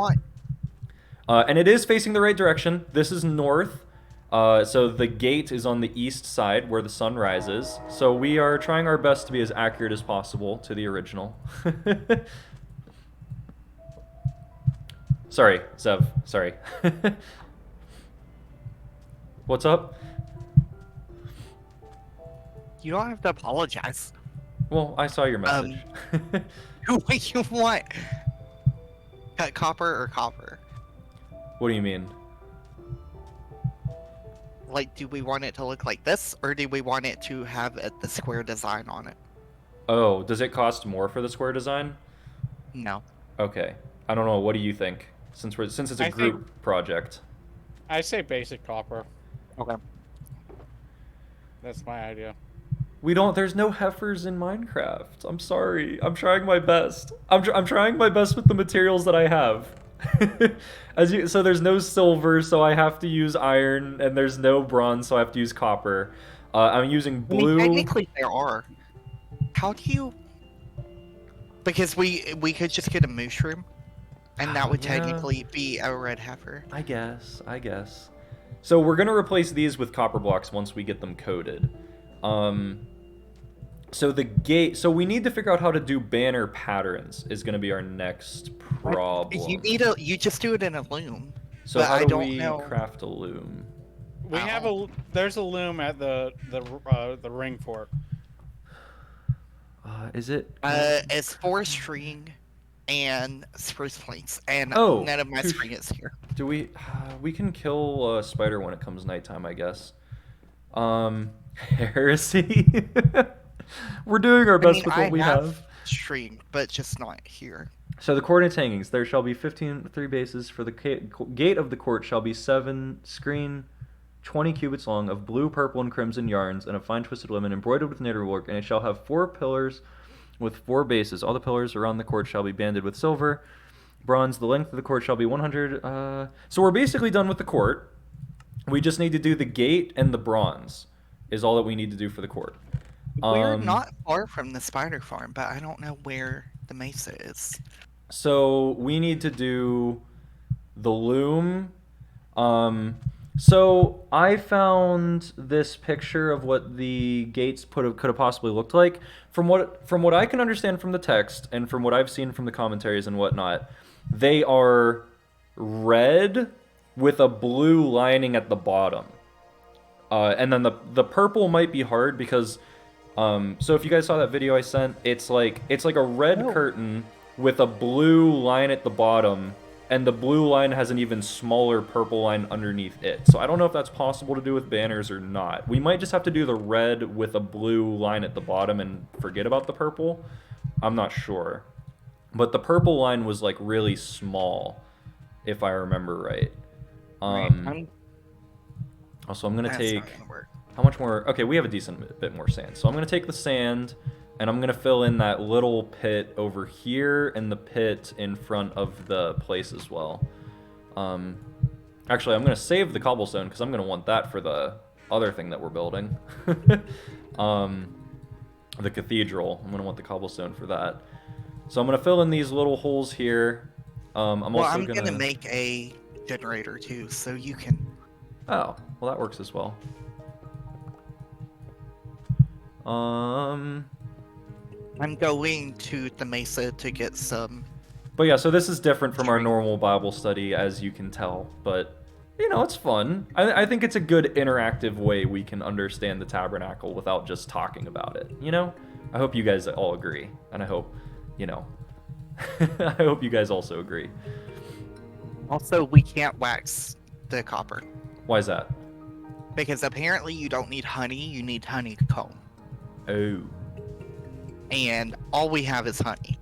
And it is facing the right direction. This is north. So the gate is on the east side where the sun rises. So we are trying our best to be as accurate as possible to the original. Sorry, Zev. Sorry. What's up? You don't have to apologize. Well, I saw your message. What you want? Cut copper or copper? What do you mean? Like, do we want it to look like this, or do we want it to have the square design on it? Oh, does it cost more for the square design? No. Okay. I don't know. What do you think? Since it's a group project. I say basic copper. Okay. That's my idea. There's no heifers in Minecraft. I'm sorry. I'm trying my best. I'm trying my best with the materials that I have. So there's no silver, so I have to use iron, and there's no bronze, so I have to use copper. I'm using blue. I mean, technically there are. How do you? Because we could just get a mushroom, and that would technically be a red heifer. I guess. So we're gonna replace these with copper blocks once we get them coded. So the gate. So we need to figure out how to do banner patterns. Is gonna be our next problem. You just do it in a loom. So how do we craft a loom? We have there's a loom at the ring fort. Is it? It's 4 string and spruce planks, and none of my string is here. Do we? We can kill a spider when it comes nighttime, I guess. Heresy. We're doing our best with what we have. String, but just not here. So the coordinates hangings. There shall be 3 bases. For the gate of the court shall be 7 screen, 20 cubits long, of blue, purple, and crimson yarns, and of fine twisted linen, embroidered with needlework. And it shall have 4 pillars with 4 bases. All the pillars around the court shall be banded with silver, bronze. The length of the court shall be 100. So we're basically done with the court. We just need to do the gate and the bronze. Is all that we need to do for the court. We're not far from the spider farm, but I don't know where the mesa is. So we need to do the loom. So I found this picture of what the gates could have possibly looked like. From what I can understand from the text and from what I've seen from the commentaries and whatnot, they are red with a blue lining at the bottom. And then the purple might be hard because so if you guys saw that video I sent, it's like a red curtain with a blue line at the bottom, and the blue line has an even smaller purple line underneath it. So I don't know if that's possible to do with banners or not. We might just have to do the red with a blue line at the bottom and forget about the purple. I'm not sure. But the purple line was like really small, if I remember right. Also, I'm gonna take how much more? Okay, we have a decent bit more sand. So I'm gonna take the sand, and I'm gonna fill in that little pit over here and the pit in front of the place as well. Actually, I'm gonna save the cobblestone because I'm gonna want that for the other thing that we're building. The cathedral. I'm gonna want the cobblestone for that. So I'm gonna fill in these little holes here. I'm gonna make a generator too, so you can. Oh, well that works as well. I'm going to the mesa to get some. But yeah, so this is different from our normal Bible study, as you can tell. But, you know, it's fun. I think it's a good interactive way we can understand the Tabernacle without just talking about it, you know? I hope you guys all agree. And I hope, you know, I hope you guys also agree. Also, we can't wax the copper. Why is that? Because apparently you don't need honey, you need honeycomb. Oh. And all we have is honey.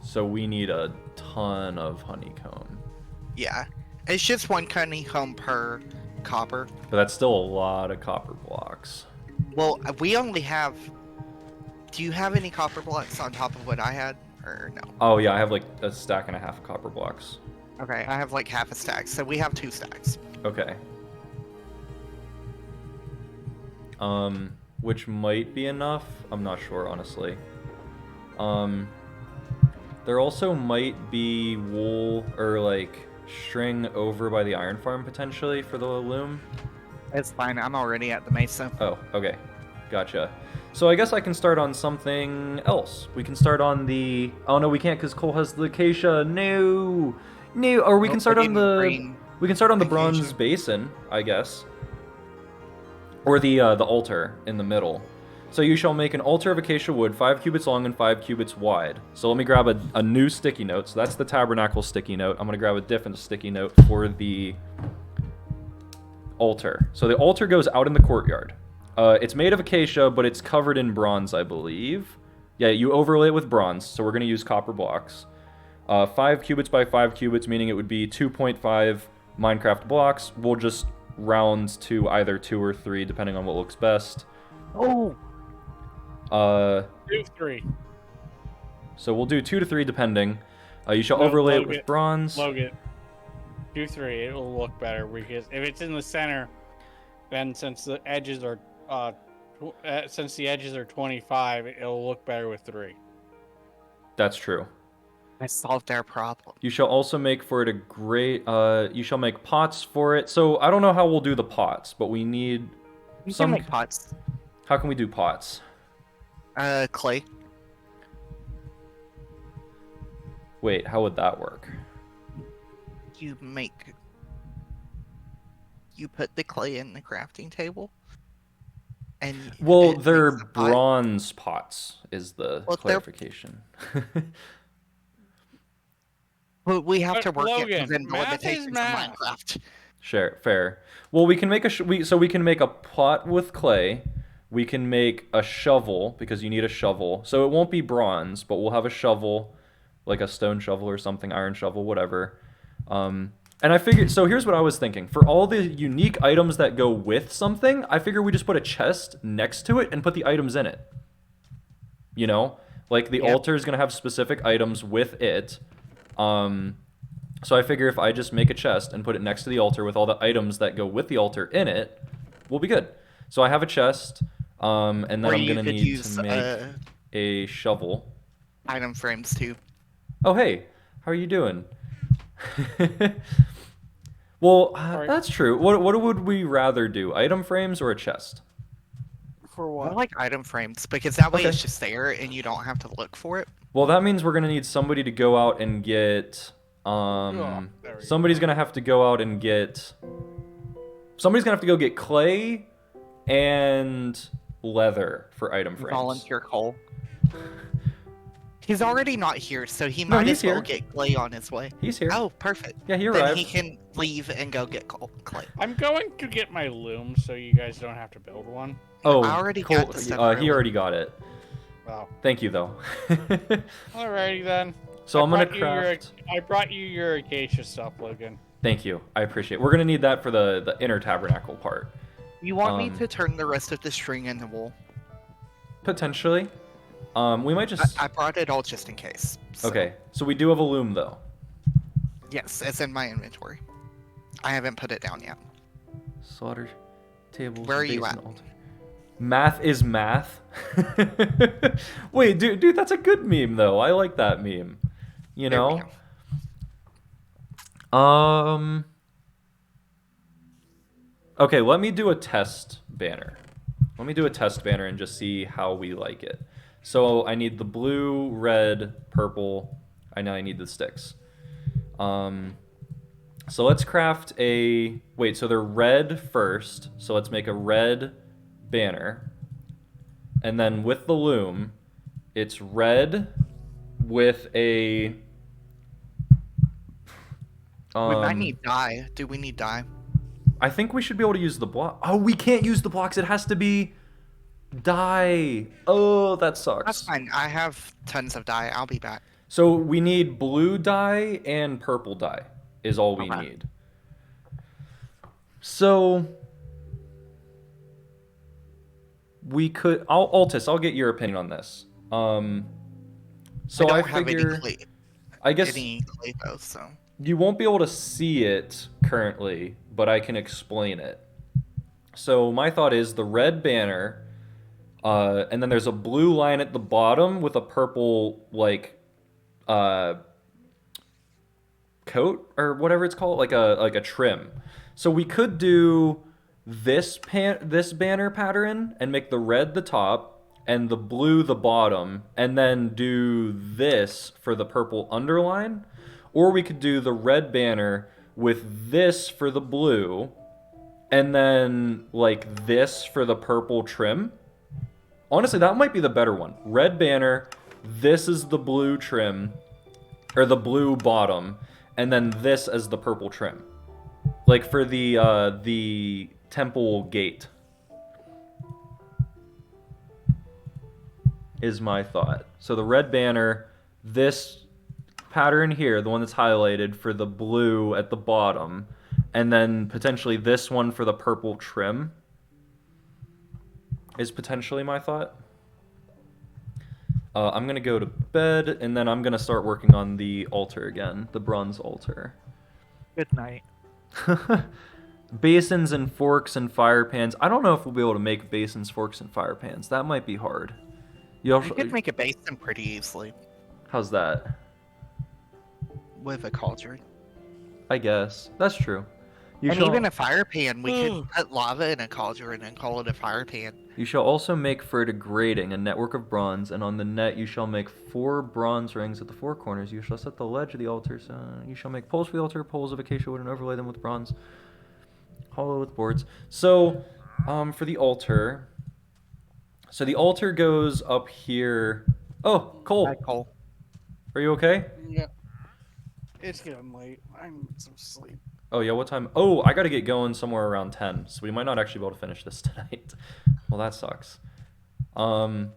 So we need a ton of honeycomb. Yeah. It's just 1 honeycomb per copper. But that's still a lot of copper blocks. Well, we only have... Do you have any copper blocks on top of what I had? Or no? Oh yeah, I have like a stack and a half of copper blocks. Okay, I have like half a stack, so we have 2 stacks. Okay. Which might be enough. I'm not sure, honestly. There also might be wool or like string over by the iron farm potentially for the loom. It's fine. I'm already at the mesa. Oh, okay. Gotcha. So I guess I can start on something else. We can start on the... Oh, no, we can't because Cole has the acacia. No! No! Or we can start on the... We can start on the bronze basin, I guess. Or the altar in the middle. So you shall make an altar of acacia wood, 5 cubits long and 5 cubits wide. So let me grab a new sticky note. So that's the tabernacle sticky note. I'm going to grab a different sticky note for the altar. So the altar goes out in the courtyard. It's made of acacia, but it's covered in bronze, I believe. Yeah, you overlay it with bronze, so we're going to use copper blocks. 5 cubits by 5 cubits, meaning it would be 2.5 Minecraft blocks. We'll just round to either 2 or 3, depending on what looks best. Oh! 2, 3. So we'll do 2 to 3 depending. You shall overlay it with bronze. Logan, 2, 3. It'll look better because if it's in the center, then since the edges are 25, it'll look better with 3. That's true. I solved our problem. You shall also make for it a great. You shall make pots for it. So I don't know how we'll do the pots, but we need You some. can make pots. How can we do pots? Clay. Wait, how would that work? You put the clay in the crafting table. And Well, it they're makes the pot. bronze pots, is the Well, they're- clarification. But we have But to work it Logan, within the math is limitations of math. Minecraft. Sure, fair. Well, we can make so we can make a pot with clay. We can make a shovel because you need a shovel. So it won't be bronze, but we'll have a shovel, like a stone shovel or something, iron shovel, whatever. And I figured, so here's what I was thinking. For all the unique items that go with something, I figure we just put a chest next to it and put the items in it. You know? Like the altar is going to have specific items with it. So I figure if I just make a chest and put it next to the altar with all the items that go with the altar in it, we'll be good. So I have a chest, and then Or I'm you going to could need use to make a shovel. item frames too. Oh, hey, how are you doing? Well, Alright. that's true. What would we rather do, item frames or a chest? For I what? like item frames because that way Okay. it's just there and you don't have to look for it. Well, that means we're going to need somebody to go out and get... there we somebody's going to have to go out and get... Somebody's going to have to go get clay and leather for item frames. Volunteer Cole. He's already not here, so he No, might he's as well here. get clay on his way. He's here. Oh, perfect. Yeah, he Then arrived. he can leave and go get clay. I'm going to get my loom so you guys don't have to build one. Oh, I already Cole, got the stuff he early. already got it. Wow. Thank you, though. Alrighty then. So I'm going to brought you your- craft... I brought you your acacia stuff, Logan. Thank you. I appreciate it. We're going to need that for the inner tabernacle part. You want me Um, to turn the rest of the string into wool? Potentially. We might just... I brought it all just in case. So, Okay, so we do have a loom, though. Yes, it's in my inventory. I haven't put it down yet. Slaughter tables. Where are you base at? and altar. Math is math. Wait, dude, that's a good meme, though. I like that meme. You There we know? go. Okay, let me do a test banner. Let me do a test banner and just see how we like it. So I need the blue, red, purple. I know I need the sticks. So let's craft a... Wait, so they're red first. So let's make a red banner. And then with the loom, it's red with a... We might need dye. Do we need dye? I think we should be able to use the block. Oh, we can't use the blocks. It has to be dye. Oh, that sucks. That's fine. I have tons of dye. I'll be back. So we need blue dye and purple dye is all we Okay. need. So we could... Altus, I'll get your opinion on this. So I I don't have figure... any clay, I guess any clay though, so. you won't be able to see it currently, but I can explain it. So my thought is the red banner, and then there's a blue line at the bottom with a purple, like, coat or whatever it's called, like a trim. So we could do this banner pattern and make the red the top and the blue the bottom, and then do this for the purple underline. Or we could do the red banner with this for the blue, and then like this for the purple trim. Honestly, that might be the better one. Red banner, this is the blue trim, or the blue bottom, and then this as the purple trim. Like for the temple gate. Is my thought. So the red banner, this pattern here, the one that's highlighted for the blue at the bottom, and then potentially this one for the purple trim is potentially my thought. I'm going to go to bed, and then I'm going to start working on the altar again, the bronze altar. Good night. Basins and forks and fire pans. I don't know if we'll be able to make basins, forks, and fire pans. That might be hard. You could make a basin pretty easily. How's that? With a cauldron. I guess. That's true. Even a fire pan, we could put lava in a cauldron and call it a fire pan. You shall also make for it a grating, a network of bronze, and on the net you shall make 4 bronze rings at the 4 corners. You shall set the ledge of the altar. So you shall make poles for the altar, poles of acacia wood, and overlay them with bronze, hollow with boards. So, for the altar... So the altar goes up here. Oh, Cole. Hi, Cole. Are you okay? Yeah. It's getting late. I need some sleep. Oh, yeah, what time? Oh, I got to get going somewhere around 10, so we might not actually be able to finish this tonight. Well, that sucks. Well,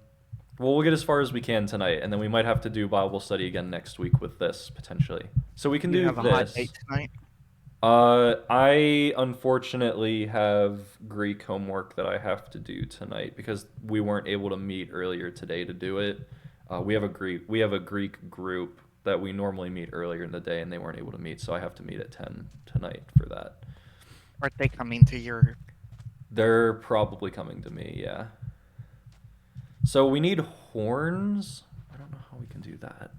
we'll get as far as we can tonight, and then we might have to do Bible study again next week with this, potentially. So we can do have this. A hot date tonight? I unfortunately have Greek homework that I have to do tonight because we weren't able to meet earlier today to do it. We have a Greek group that we normally meet earlier in the day, and they weren't able to meet, so I have to meet at 10 tonight for that. Aren't they coming to your... They're probably coming to me, yeah. So we need horns. I don't know how we can do that.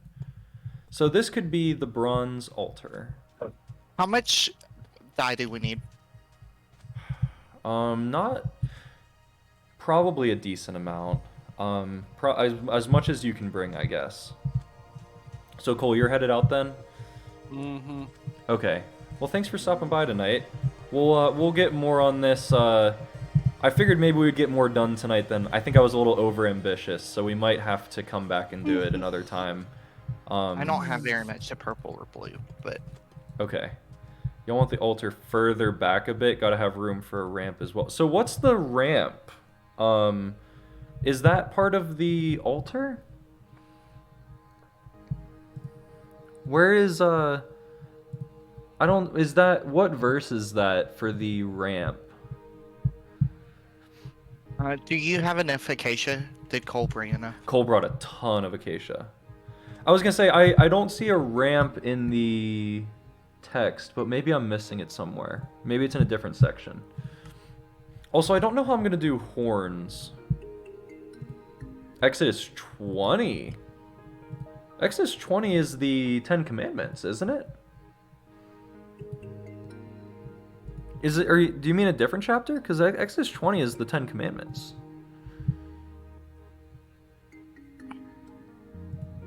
So this could be the bronze altar. How much dye do we need? Not... Probably a decent amount. As much as you can bring, I guess. So Cole, you're headed out then? Mm-hmm. Okay. Well, thanks for stopping by tonight. We'll get more on this. I figured maybe we'd get more done tonight than... I think I was a little over-ambitious, so we might have to come back and do it another time. I don't have very much of purple or blue, but... Okay. You'll want the altar further back a bit. Gotta have room for a ramp as well. So what's the ramp? Is that part of the altar? Where is, what verse is that for the ramp? Do you have enough acacia? Did Cole bring enough? Cole brought a ton of acacia. I was gonna say, I don't see a ramp in the text, but maybe I'm missing it somewhere. Maybe it's in a different section. Also, I don't know how I'm gonna do horns. Exodus 20. Exodus 20 is the 10 Commandments, isn't it? Is it? Do you mean a different chapter? Because Exodus 20 is the 10 Commandments.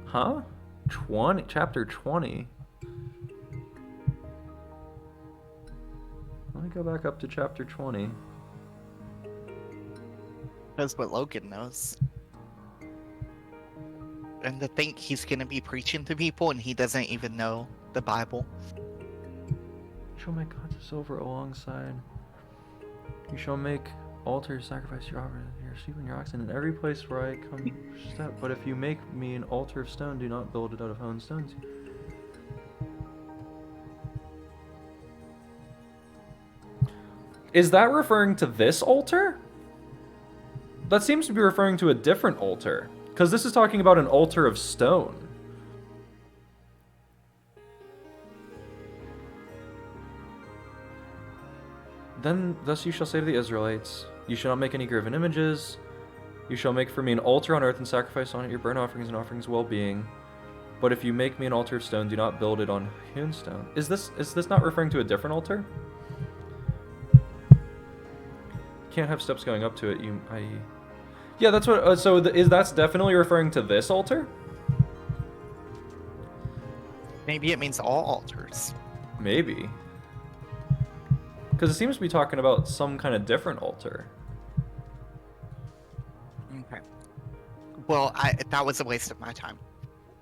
Huh? Chapter 20. Let me go back up to chapter 20. That's what Logan knows. And to think he's going to be preaching to people and he doesn't even know the Bible. You shall make gods of silver alongside. You shall make altars, sacrifice your offering, your sheep and your oxen in every place where I come step. But if you make me an altar of stone, do not build it out of hewn stones. Is that referring to this altar? That seems to be referring to a different altar. Because this is talking about an altar of stone. Then thus you shall say to the Israelites, you shall not make any graven images. You shall make for me an altar on earth and sacrifice on it your burnt offerings and offerings of well-being. But if you make me an altar of stone, do not build it on hewn stone. Is this not referring to a different altar? You can't have steps going up to it. Yeah, that's what. That's definitely referring to this altar? Maybe it means all altars. Maybe. Because it seems to be talking about some kind of different altar. Okay. Well, that was a waste of my time.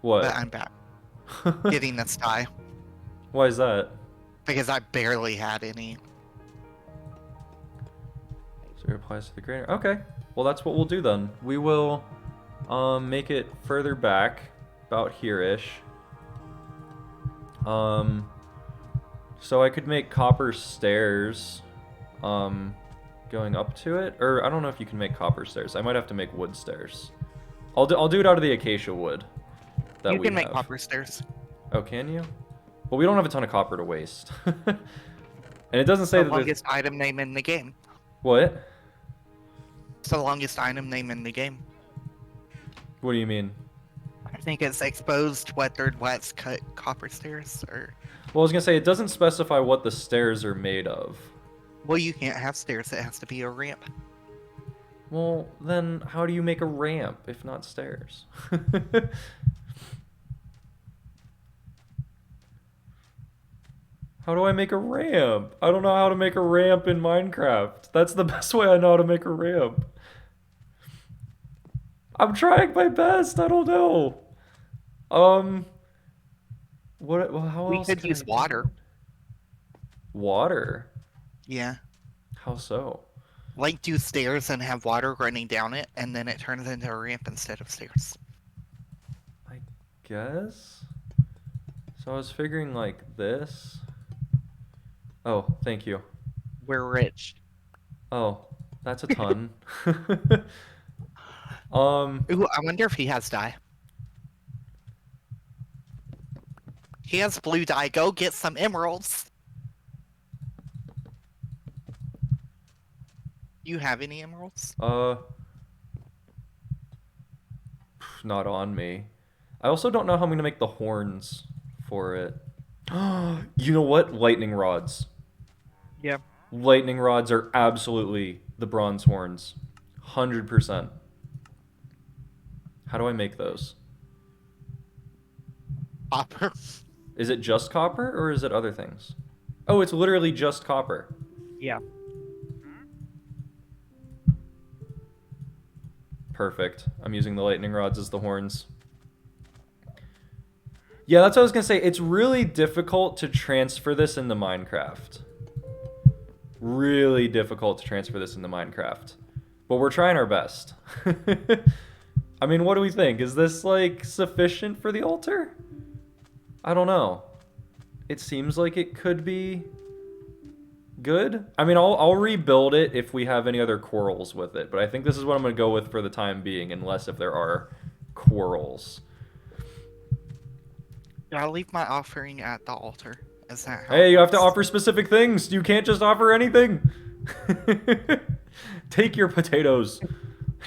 What? But I'm back. Getting this dye. Why is that? Because I barely had any. So it applies to the grainer. Okay. Well, that's what we'll do then. We will make it further back, about here-ish. So I could make copper stairs going up to it. Or I don't know if you can make copper stairs. I might have to make wood stairs. I'll do it out of the acacia wood that You we can make have. copper stairs. Oh, can you? Well, we don't have a ton of copper to waste. And it doesn't say The that there's... longest item name in the game. What? It's the longest item name in the game. What do you mean? I think it's exposed, weathered, wax cut copper stairs, or... Well, I was gonna say, it doesn't specify what the stairs are made of. Well, you can't have stairs, it has to be a ramp. Well, then how do you make a ramp if not stairs? How do I make a ramp? I don't know how to make a ramp in Minecraft. That's the best way I know how to make a ramp. I'm trying my best. I don't know. What? Well, how We else could can use I do water. it? Water? Yeah. How so? Like do stairs and have water running down it, and then it turns into a ramp instead of stairs. I guess. So I was figuring like this. Oh, thank you. We're rich. Oh, that's a ton. Ooh, I wonder if he has dye. He has blue dye. Go get some emeralds. You have any emeralds? Not on me. I also don't know how I'm gonna make the horns for it. You know what? Lightning rods. Yeah. Lightning rods are absolutely the bronze horns. 100%. How do I make those? Copper. Is it just copper or is it other things? Oh, it's literally just copper. Yeah. Perfect. I'm using the lightning rods as the horns. Yeah, that's what I was gonna say. It's really difficult to transfer this into Minecraft. Really difficult to transfer this into Minecraft. But we're trying our best. I mean, what do we think? Is this, like, sufficient for the altar? I don't know. It seems like it could be good. I mean, I'll rebuild it if we have any other quarrels with it. But I think this is what I'm going to go with for the time being, unless if there are quarrels. I'll leave my offering at the altar. Is that how Hey, it you have to works? offer specific things. You can't just offer anything. Take your potatoes.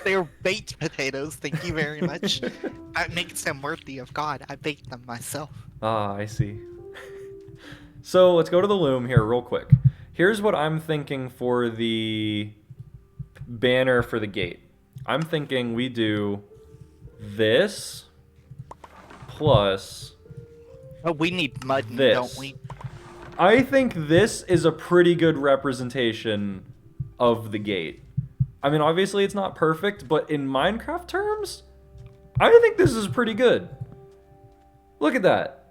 They're baked potatoes, thank you very much. That makes them worthy of God. I baked them myself. Ah, I see. So let's go to the loom here real quick. Here's what I'm thinking for the banner for the gate. I'm thinking we do this plus Oh, we need mud, this. don't we? I think this is a pretty good representation of the gate. I mean, obviously it's not perfect, but in Minecraft terms, I think this is pretty good. Look at that.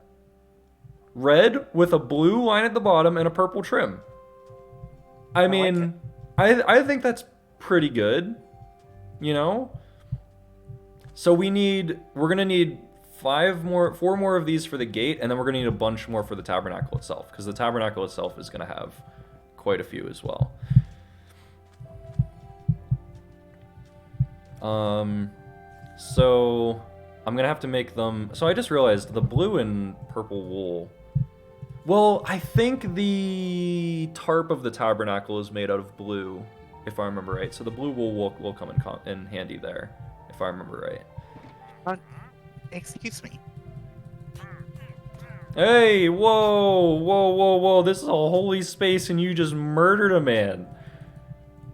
Red with a blue line at the bottom and a purple trim. I mean, I think that's pretty good, you know? So we're gonna need 4 more of these for the gate, and then we're gonna need a bunch more for the tabernacle itself, because the tabernacle itself is gonna have quite a few as well. So I'm gonna have to make them. So I just realized the blue and purple wool. Well, I think the tarp of the tabernacle is made out of blue, if I remember right. So the blue wool will come in handy there, if I remember right. Excuse me. Hey, whoa. This is a holy space and you just murdered a man.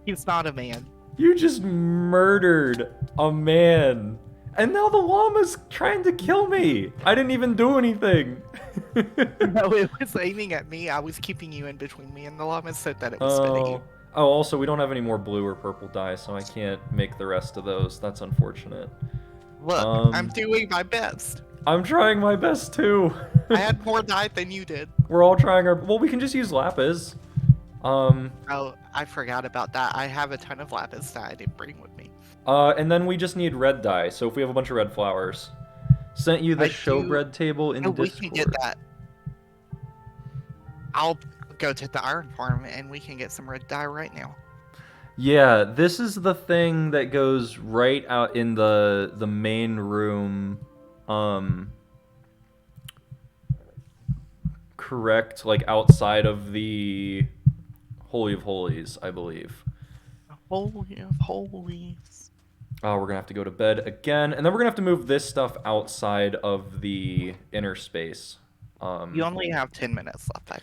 He's not a man. You just murdered a man. And now the llama's trying to kill me. I didn't even do anything. No, it was aiming at me. I was keeping you in between me and the llama so that it was spitting you. Oh, also, we don't have any more blue or purple dye, so I can't make the rest of those. That's unfortunate. Look, I'm doing my best. I'm trying my best too. I had more dye than you did. We're all trying our. Well, we can just use lapis. Oh, I forgot about that. I have a ton of lapis that I didn't bring with me. And then we just need red dye. So if we have a bunch of red flowers, sent you the showbread table in Discord. We can get that. I'll go to the iron farm and we can get some red dye right now. Yeah, this is the thing that goes right out in the main room. Correct, like outside of the Holy of Holies, I believe. Holy of Holies. Oh, we're gonna have to go to bed again, and then we're gonna have to move this stuff outside of the inner space. You only have 10 minutes left,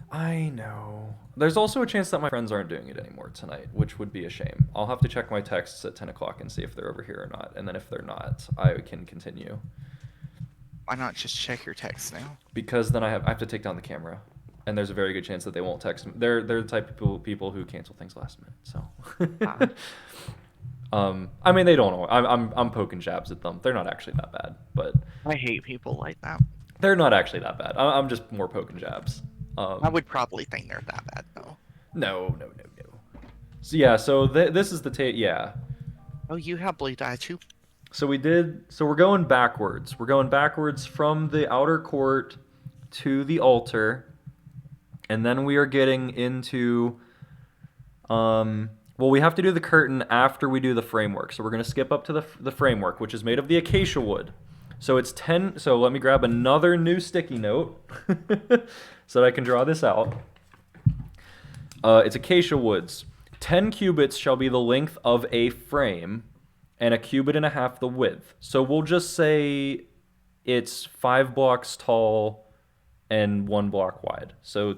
I know. There's also a chance that my friends aren't doing it anymore tonight, which would be a shame. I'll have to check my texts at 10 o'clock and see if they're over here or not, and then if they're not, I can continue. Why not just check your texts now? Because then I have to take down the camera, and there's a very good chance that they won't text me. They're the type of people who cancel things last minute. So, I mean, they don't know. I'm poking jabs at them. They're not actually that bad, but I hate people like that. They're not actually that bad. I'm just more poking jabs. I would probably think they're that bad though. No. So yeah, so this is the yeah. Oh, you have blue dye too. So we're going backwards. We're going backwards from the outer court to the altar. And then we are getting into, well, we have to do the curtain after we do the framework. So we're going to skip up to the framework, which is made of the acacia wood. So it's 10, so let me grab another new sticky note so that I can draw this out. It's acacia woods. 10 cubits shall be the length of a frame, and a cubit and a half the width. So we'll just say it's 5 blocks tall and 1 block wide. So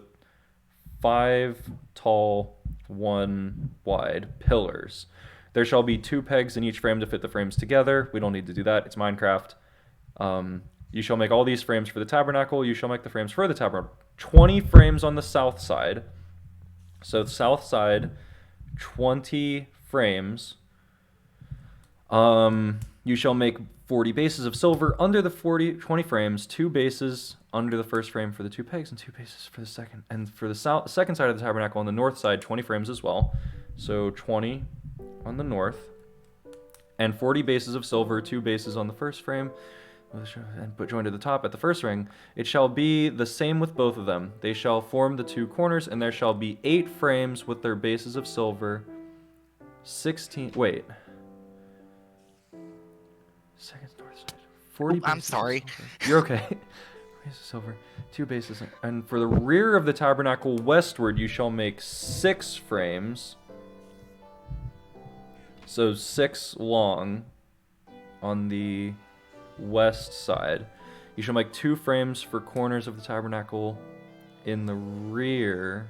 5 tall, 1 wide pillars. There shall be 2 pegs in each frame to fit the frames together. We don't need to do that. It's Minecraft. You shall make all these frames for the tabernacle. You shall make the frames for the tabernacle. 20 frames on the south side. So the south side, 20 frames. You shall make 40 bases of silver under the 20 frames, 2 bases under the first frame for the 2 pegs, and 2 bases for the second. And for the second side of the tabernacle on the north side, 20 frames as well. So 20 on the north. And 40 bases of silver, 2 bases on the first frame, and put joined to the top at the first ring. It shall be the same with both of them. They shall form the 2 corners, and there shall be 8 frames with their bases of silver. 16. Wait. Second north side. 40. I'm sorry. You're okay. Bases of silver, 2 bases, and for the rear of the tabernacle westward, you shall make 6 frames. So 6 long on the west side. You shall make 2 frames for corners of the tabernacle in the rear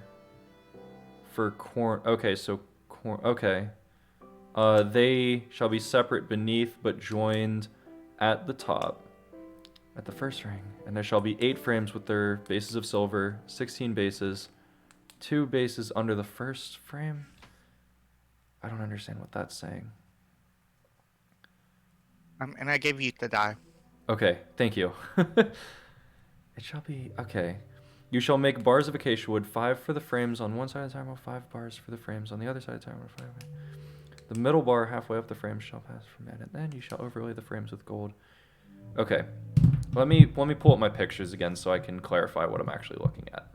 for okay, so okay. They shall be separate beneath but joined at the top at the first ring, and there shall be 8 frames with their bases of silver, 16 bases, 2 bases under the first frame. I don't understand what that's saying. And I gave you the dye. Okay, thank you. It shall be... Okay. You shall make bars of acacia wood, 5 for the frames on one side of the tabernacle, 5 bars for the frames on the other side of the tabernacle. 5. The middle bar halfway up the frame shall pass from it, and then you shall overlay the frames with gold. Okay. Let me pull up my pictures again so I can clarify what I'm actually looking at.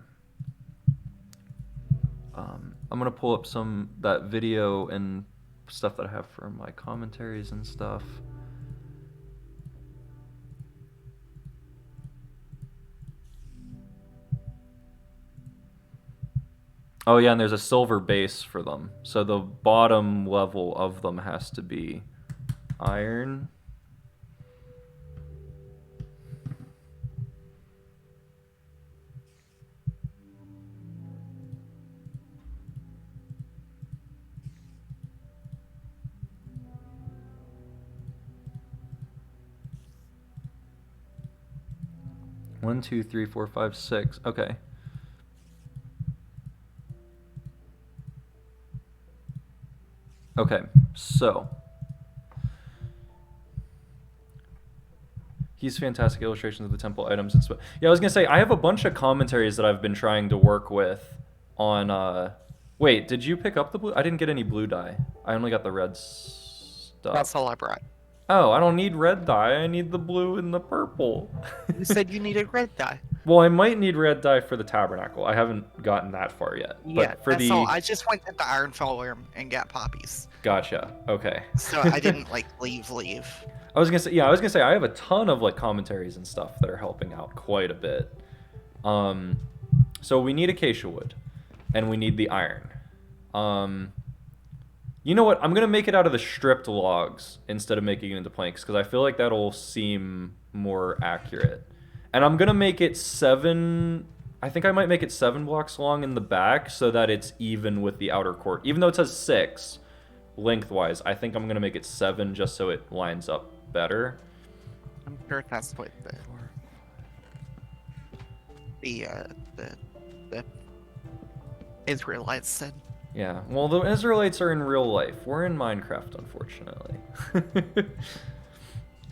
I'm gonna pull up that video and stuff that I have for my commentaries and stuff. Oh yeah, and there's a silver base for them. So the bottom level of them has to be iron. One, 2, 3, 4, 5, 6. Okay. Okay, so He's fantastic illustrations of the temple items. Yeah, I was gonna say I have a bunch of commentaries that I've been trying to work with on. Wait, did you pick up the blue? I didn't get any blue dye. I only got the red stuff. That's all I brought. Oh, I don't need red dye. I need the blue and the purple. You said you needed red dye. Well, I might need red dye for the Tabernacle. I haven't gotten that far yet. Yeah, but for that's all. I just went to the Iron Farm and got poppies. Gotcha. Okay. So I didn't like leave. I was gonna say I have a ton of like commentaries and stuff that are helping out quite a bit. So we need acacia wood, and we need the iron. You know what? I'm gonna make it out of the stripped logs instead of making it into planks because I feel like that'll seem more accurate. And I'm gonna make it 7. I think I might make it 7 blocks long in the back so that it's even with the outer court. Even though it says 6 lengthwise, I think I'm gonna make it 7 just so it lines up better. I'm sure that's what the Israelites said. Yeah, well, the Israelites are in real life. We're in Minecraft, unfortunately.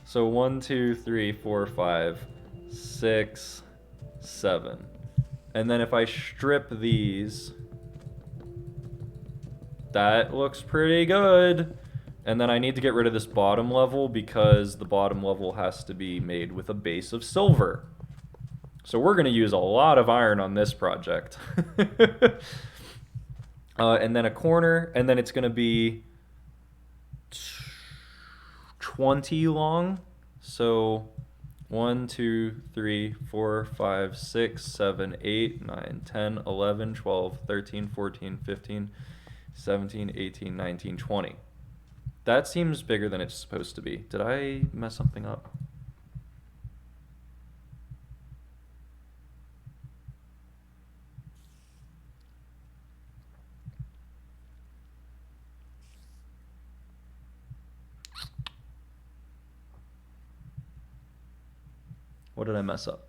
So 1, 2, 3, 4, 5, 6, 7. And then if I strip these, that looks pretty good. And then I need to get rid of this bottom level because the bottom level has to be made with a base of silver. So we're going to use a lot of iron on this project. And then a corner, and then it's going to be 20 long. So 1, 2, 3, 4, 5, 6, 7, 8, 9, 10, 11, 12, 13, 14, 15, 17, 18, 19, 20. That seems bigger than it's supposed to be. Did I mess something up? What did I mess up?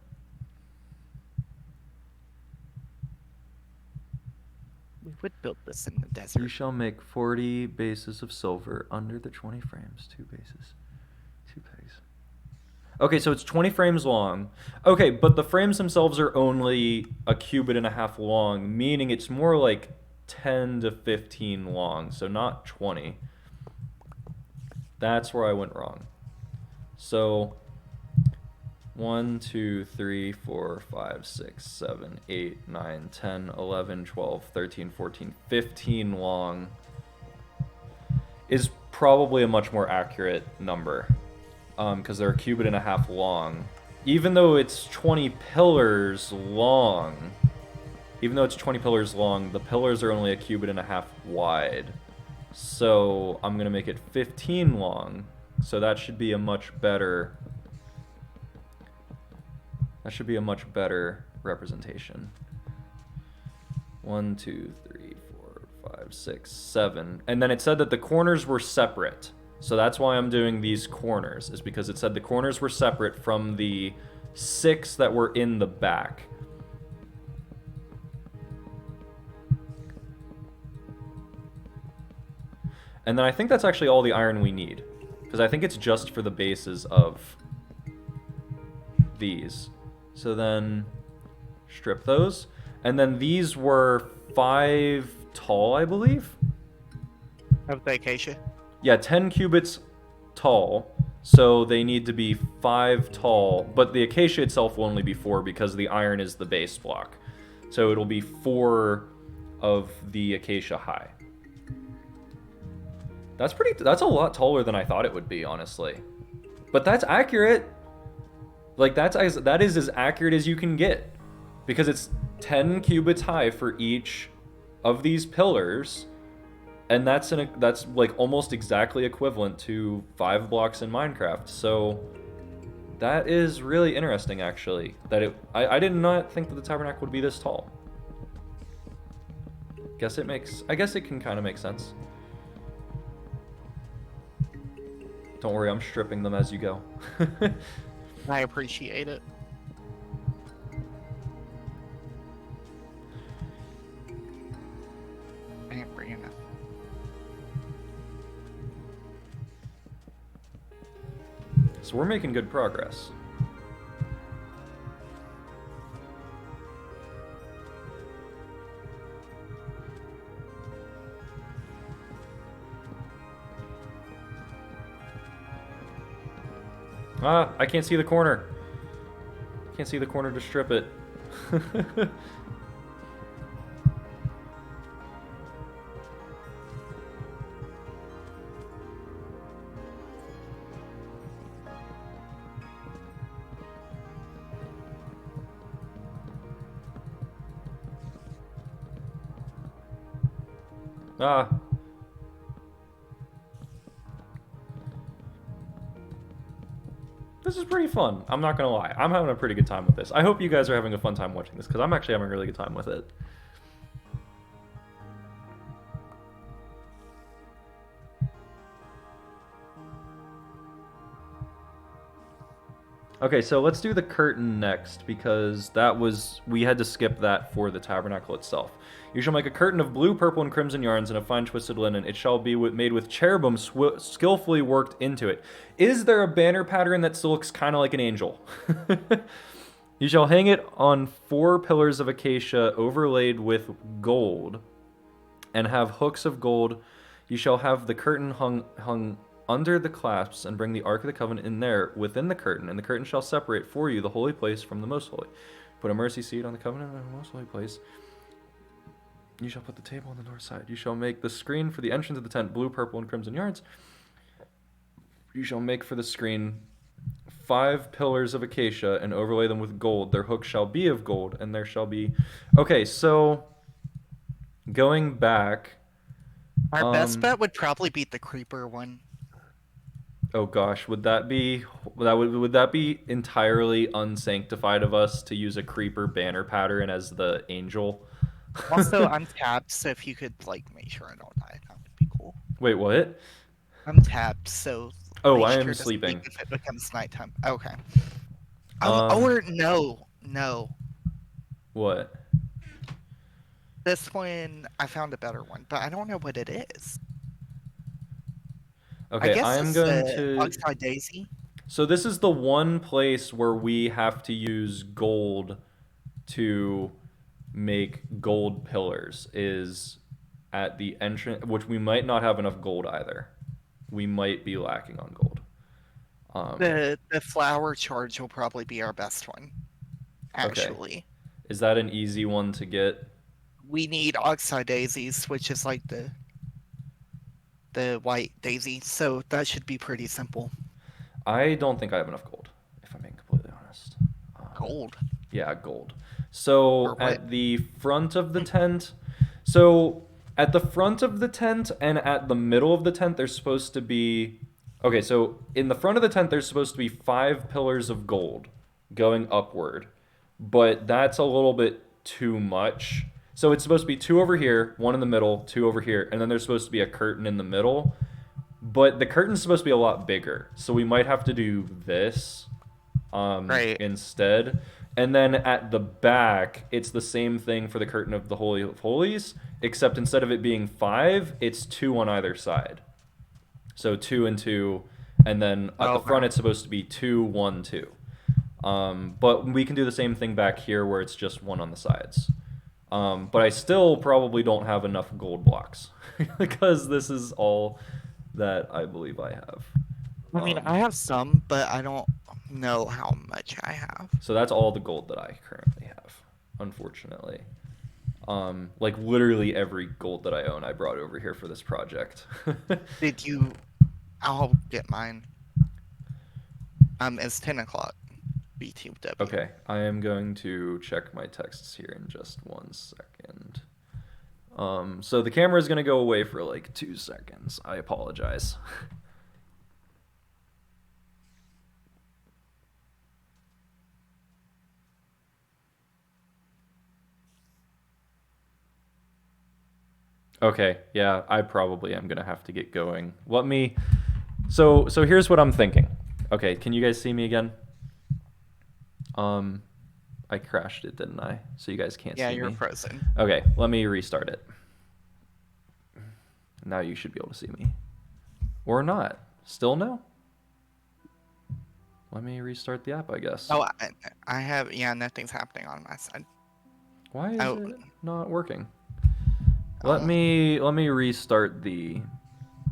We would build this in the You desert. shall make 40 bases of silver under the 20 frames. 2 bases. 2 pegs. Okay, so it's 20 frames long. Okay, but the frames themselves are only a cubit and a half long, meaning it's more like 10 to 15 long, so not 20. That's where I went wrong. So 1, 2, 3, 4, 5, 6, 7, 8, 9, 10, 11, 12, 13, 14, 15 long is probably a much more accurate number because they're a cubit and a half long. Even though it's 20 pillars long, the pillars are only a cubit and a half wide. So I'm going to make it 15 long. So that should be a much better... representation. 1, 2, 3, 4, 5, 6, 7. And then it said that the corners were separate. So that's why I'm doing these corners, is because it said the corners were separate from the 6 that were in the back. And then I think that's actually all the iron we need, because I think it's just for the bases of these. So then strip those. And then these were 5 tall, I believe. Of the acacia? Yeah, 10 cubits tall. So they need to be 5 tall. But the acacia itself will only be 4 because the iron is the base block. So it'll be 4 of the acacia high. That's a lot taller than I thought it would be, honestly. But that's accurate. Like, that is as accurate as you can get. Because it's 10 cubits high for each of these pillars. And that's like almost exactly equivalent to 5 blocks in Minecraft. So that is really interesting, actually. I did not think that the Tabernacle would be this tall. I guess it can kind of make sense. Don't worry, I'm stripping them as you go. I appreciate it. I didn't bring enough. So we're making good progress. Ah, I can't see the corner. Can't see the corner to strip it. Ah. This is pretty fun. I'm not gonna lie. I'm having a pretty good time with this. I hope you guys are having a fun time watching this, because I'm actually having a really good time with it. Okay, so let's do the curtain next, because we had to skip that for the tabernacle itself. You shall make a curtain of blue, purple, and crimson yarns and of fine twisted linen. It shall be made with cherubim skillfully worked into it. Is there a banner pattern that still looks kind of like an angel? You shall hang it on 4 pillars of acacia overlaid with gold, and have hooks of gold. You shall have the curtain hung under the clasps, and bring the Ark of the Covenant in there within the curtain, and the curtain shall separate for you the holy place from the most holy. Put a mercy seat on the covenant in the most holy place. You shall put the table on the north side. You shall make the screen for the entrance of the tent blue, purple, and crimson yards. You shall make for the screen 5 pillars of acacia and overlay them with gold. Their hooks shall be of gold, and there shall be... Okay, so going back... Our best bet would probably be the creeper one. Oh gosh, would that be entirely unsanctified of us to use a creeper banner pattern as the angel? Also, I'm tabbed, so if you could like make sure I don't die, that would be cool. Wait, what? I'm tabbed, so oh, I sure am sleeping. If it becomes nighttime, okay. Or no. What? This one, I found a better one, but I don't know what it is. Okay, I am going to... Oxide Daisy. So this is the one place where we have to use gold to make gold pillars, is at the entrance, which we might not have enough gold either. We might be lacking on gold. The flower charge will probably be our best one, actually. Okay. Is that an easy one to get? We need Oxide Daisies, which is like the white daisy, so that should be pretty simple. I don't think I have enough gold, if I'm being completely honest. Gold? Yeah, gold. So at the front of the tent, and at the middle of the tent, there's supposed to be... Okay, so in the front of the tent, there's supposed to be 5 pillars of gold going upward, but that's a little bit too much. So it's supposed to be 2 over here, 1 in the middle, 2 over here, and then there's supposed to be a curtain in the middle. But the curtain's supposed to be a lot bigger, so we might have to do this instead. And then at the back, it's the same thing for the curtain of the Holy of Holies, except instead of it being 5, it's 2 on either side. So 2 and 2, and then at the front it's supposed to be 2, 1, 2. But we can do the same thing back here where it's just 1 on the sides. But I still probably don't have enough gold blocks because this is all that I believe I have. I mean, I have some, but I don't know how much I have. So that's all the gold that I currently have, unfortunately. Like literally every gold that I own, I brought over here for this project. Did you? I'll get mine. It's 10 o'clock. BTW. Okay, I am going to check my texts here in just 1 second. So the camera is going to go away for like 2 seconds. I apologize. Okay, yeah, I probably am going to have to get going. So here's what I'm thinking. Okay, can you guys see me again? I crashed it, didn't I? So you guys can't see me. Yeah, you're frozen. Okay, let me restart it. Now you should be able to see me. Or not. Still no? Let me restart the app, I guess. Oh, I have... Yeah, nothing's happening on my side. Why is it not working? Let me restart the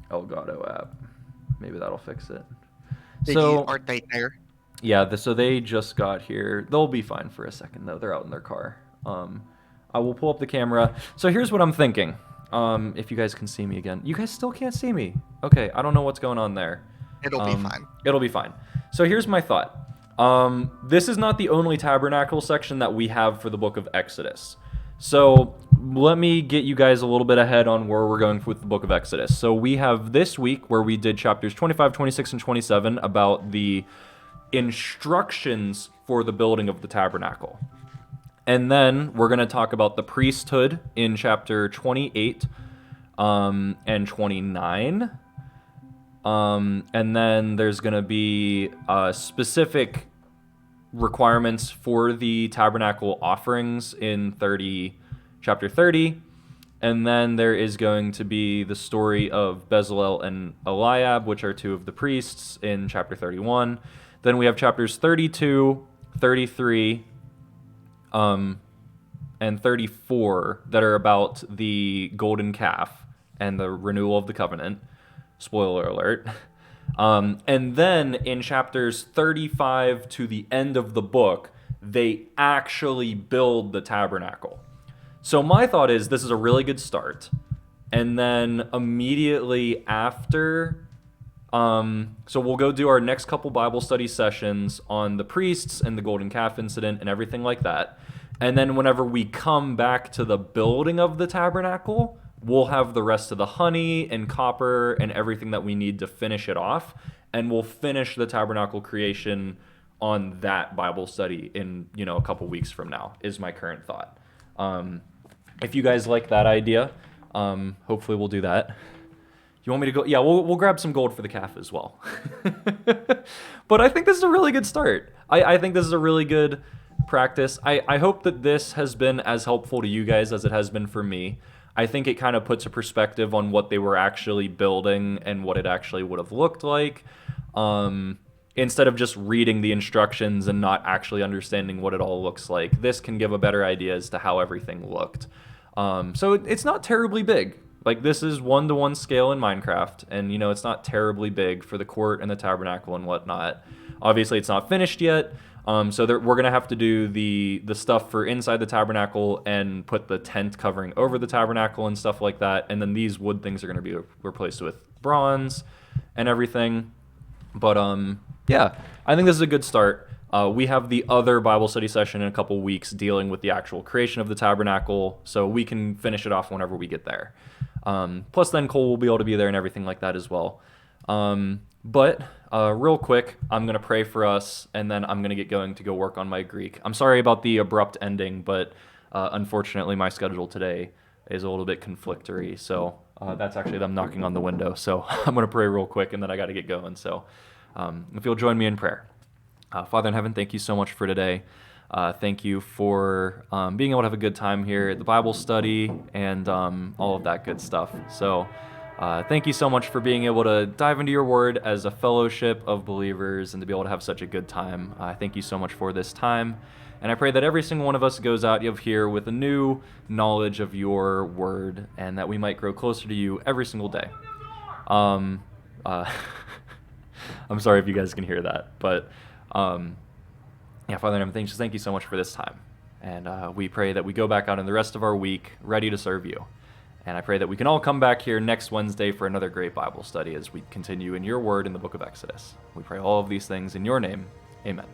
Elgato app. Maybe that'll fix it. Are they there? Yeah, so they just got here. They'll be fine for a second, though. They're out in their car. I will pull up the camera. So here's what I'm thinking. If you guys can see me again. You guys still can't see me. Okay, I don't know what's going on there. It'll be fine. It'll be fine. So here's my thought. This is not the only tabernacle section that we have for the book of Exodus. So let me get you guys a little bit ahead on where we're going with the book of Exodus. So we have this week where we did chapters 25, 26, and 27 about the instructions for the building of the tabernacle. And then we're going to talk about the priesthood in chapter 28 and 29. And then there's going to be specific requirements for the tabernacle offerings in chapter 30. And then there is going to be the story of Bezalel and Eliab, which are two of the priests, in chapter 31. Then we have chapters 32, 33, and 34 that are about the golden calf and the renewal of the covenant. Spoiler alert. And then in chapters 35 to the end of the book, they actually build the tabernacle. So my thought is this is a really good start. And then immediately after, so we'll go do our next couple Bible study sessions on the priests and the golden calf incident and everything like that. And then whenever we come back to the building of the tabernacle, we'll have the rest of the honey and copper and everything that we need to finish it off. And we'll finish the tabernacle creation on that Bible study in, a couple weeks from now, is my current thought. If you guys like that idea, hopefully we'll do that. You want me to go? Yeah, we'll grab some gold for the calf as well. But I think this is a really good start. I think this is a really good practice. I hope that this has been as helpful to you guys as it has been for me. I think it kind of puts a perspective on what they were actually building and what it actually would have looked like, instead of just reading the instructions and not actually understanding what it all looks like. This can give a better idea as to how everything looked. So it's not terribly big. Like, this is 1-to-1 scale in Minecraft, and, it's not terribly big for the court and the tabernacle and whatnot. Obviously, it's not finished yet. So we're going to have to do the stuff for inside the tabernacle and put the tent covering over the tabernacle and stuff like that. And then these wood things are going to be replaced with bronze and everything. But yeah, I think this is a good start. We have the other Bible study session in a couple weeks dealing with the actual creation of the tabernacle, so we can finish it off whenever we get there. Plus then Cole will be able to be there and everything like that as well. But real quick, I'm going to pray for us, and then I'm going to get going to go work on my Greek. I'm sorry about the abrupt ending, but unfortunately my schedule today is a little bit conflictory, so that's actually them knocking on the window. So I'm going to pray real quick, and then I got to get going. So if you'll join me in prayer. Father in heaven, thank you so much for today. Thank you for being able to have a good time here at the Bible study and all of that good stuff. So thank you so much for being able to dive into your word as a fellowship of believers and to be able to have such a good time. Thank you so much for this time. And I pray that every single one of us goes out of here with a new knowledge of your word and that we might grow closer to you every single day. I'm sorry if you guys can hear that, but yeah, Father in heaven, thank you so much for this time. And we pray that we go back out in the rest of our week ready to serve you. And I pray that we can all come back here next Wednesday for another great Bible study as we continue in your word in the book of Exodus. We pray all of these things in your name. Amen.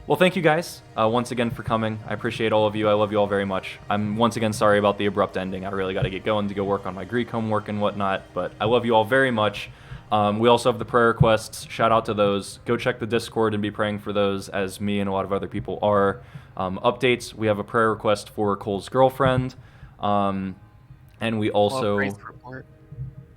Well, thank you guys once again for coming. I appreciate all of you. I love you all very much. I'm once again sorry about the abrupt ending. I really got to get going to go work on my Greek homework and whatnot, but I love you all very much. We also have the prayer requests. Shout out to those. Go check the Discord and be praying for those, as me and a lot of other people are. Updates, we have a prayer request for Cole's girlfriend. And we also... praise report.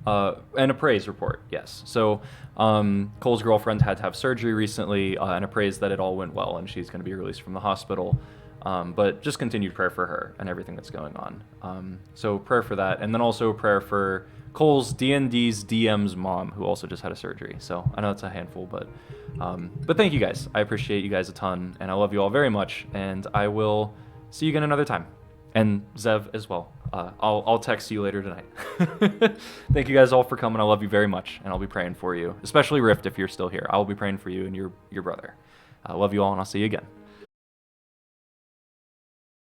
And a praise report, yes. So Cole's girlfriend had to have surgery recently, and a praise that it all went well, and she's going to be released from the hospital. But just continued prayer for her and everything that's going on. So prayer for that, and then also prayer for Cole's D&D's DM's mom, who also just had a surgery. So I know it's a handful, but thank you guys. I appreciate you guys a ton, and I love you all very much, and I will see you again another time. And Zev as well. I'll text you later tonight. Thank you guys all for coming. I love you very much, and I'll be praying for you, especially Rift if you're still here. I will be praying for you and your brother. I love you all, and I'll see you again.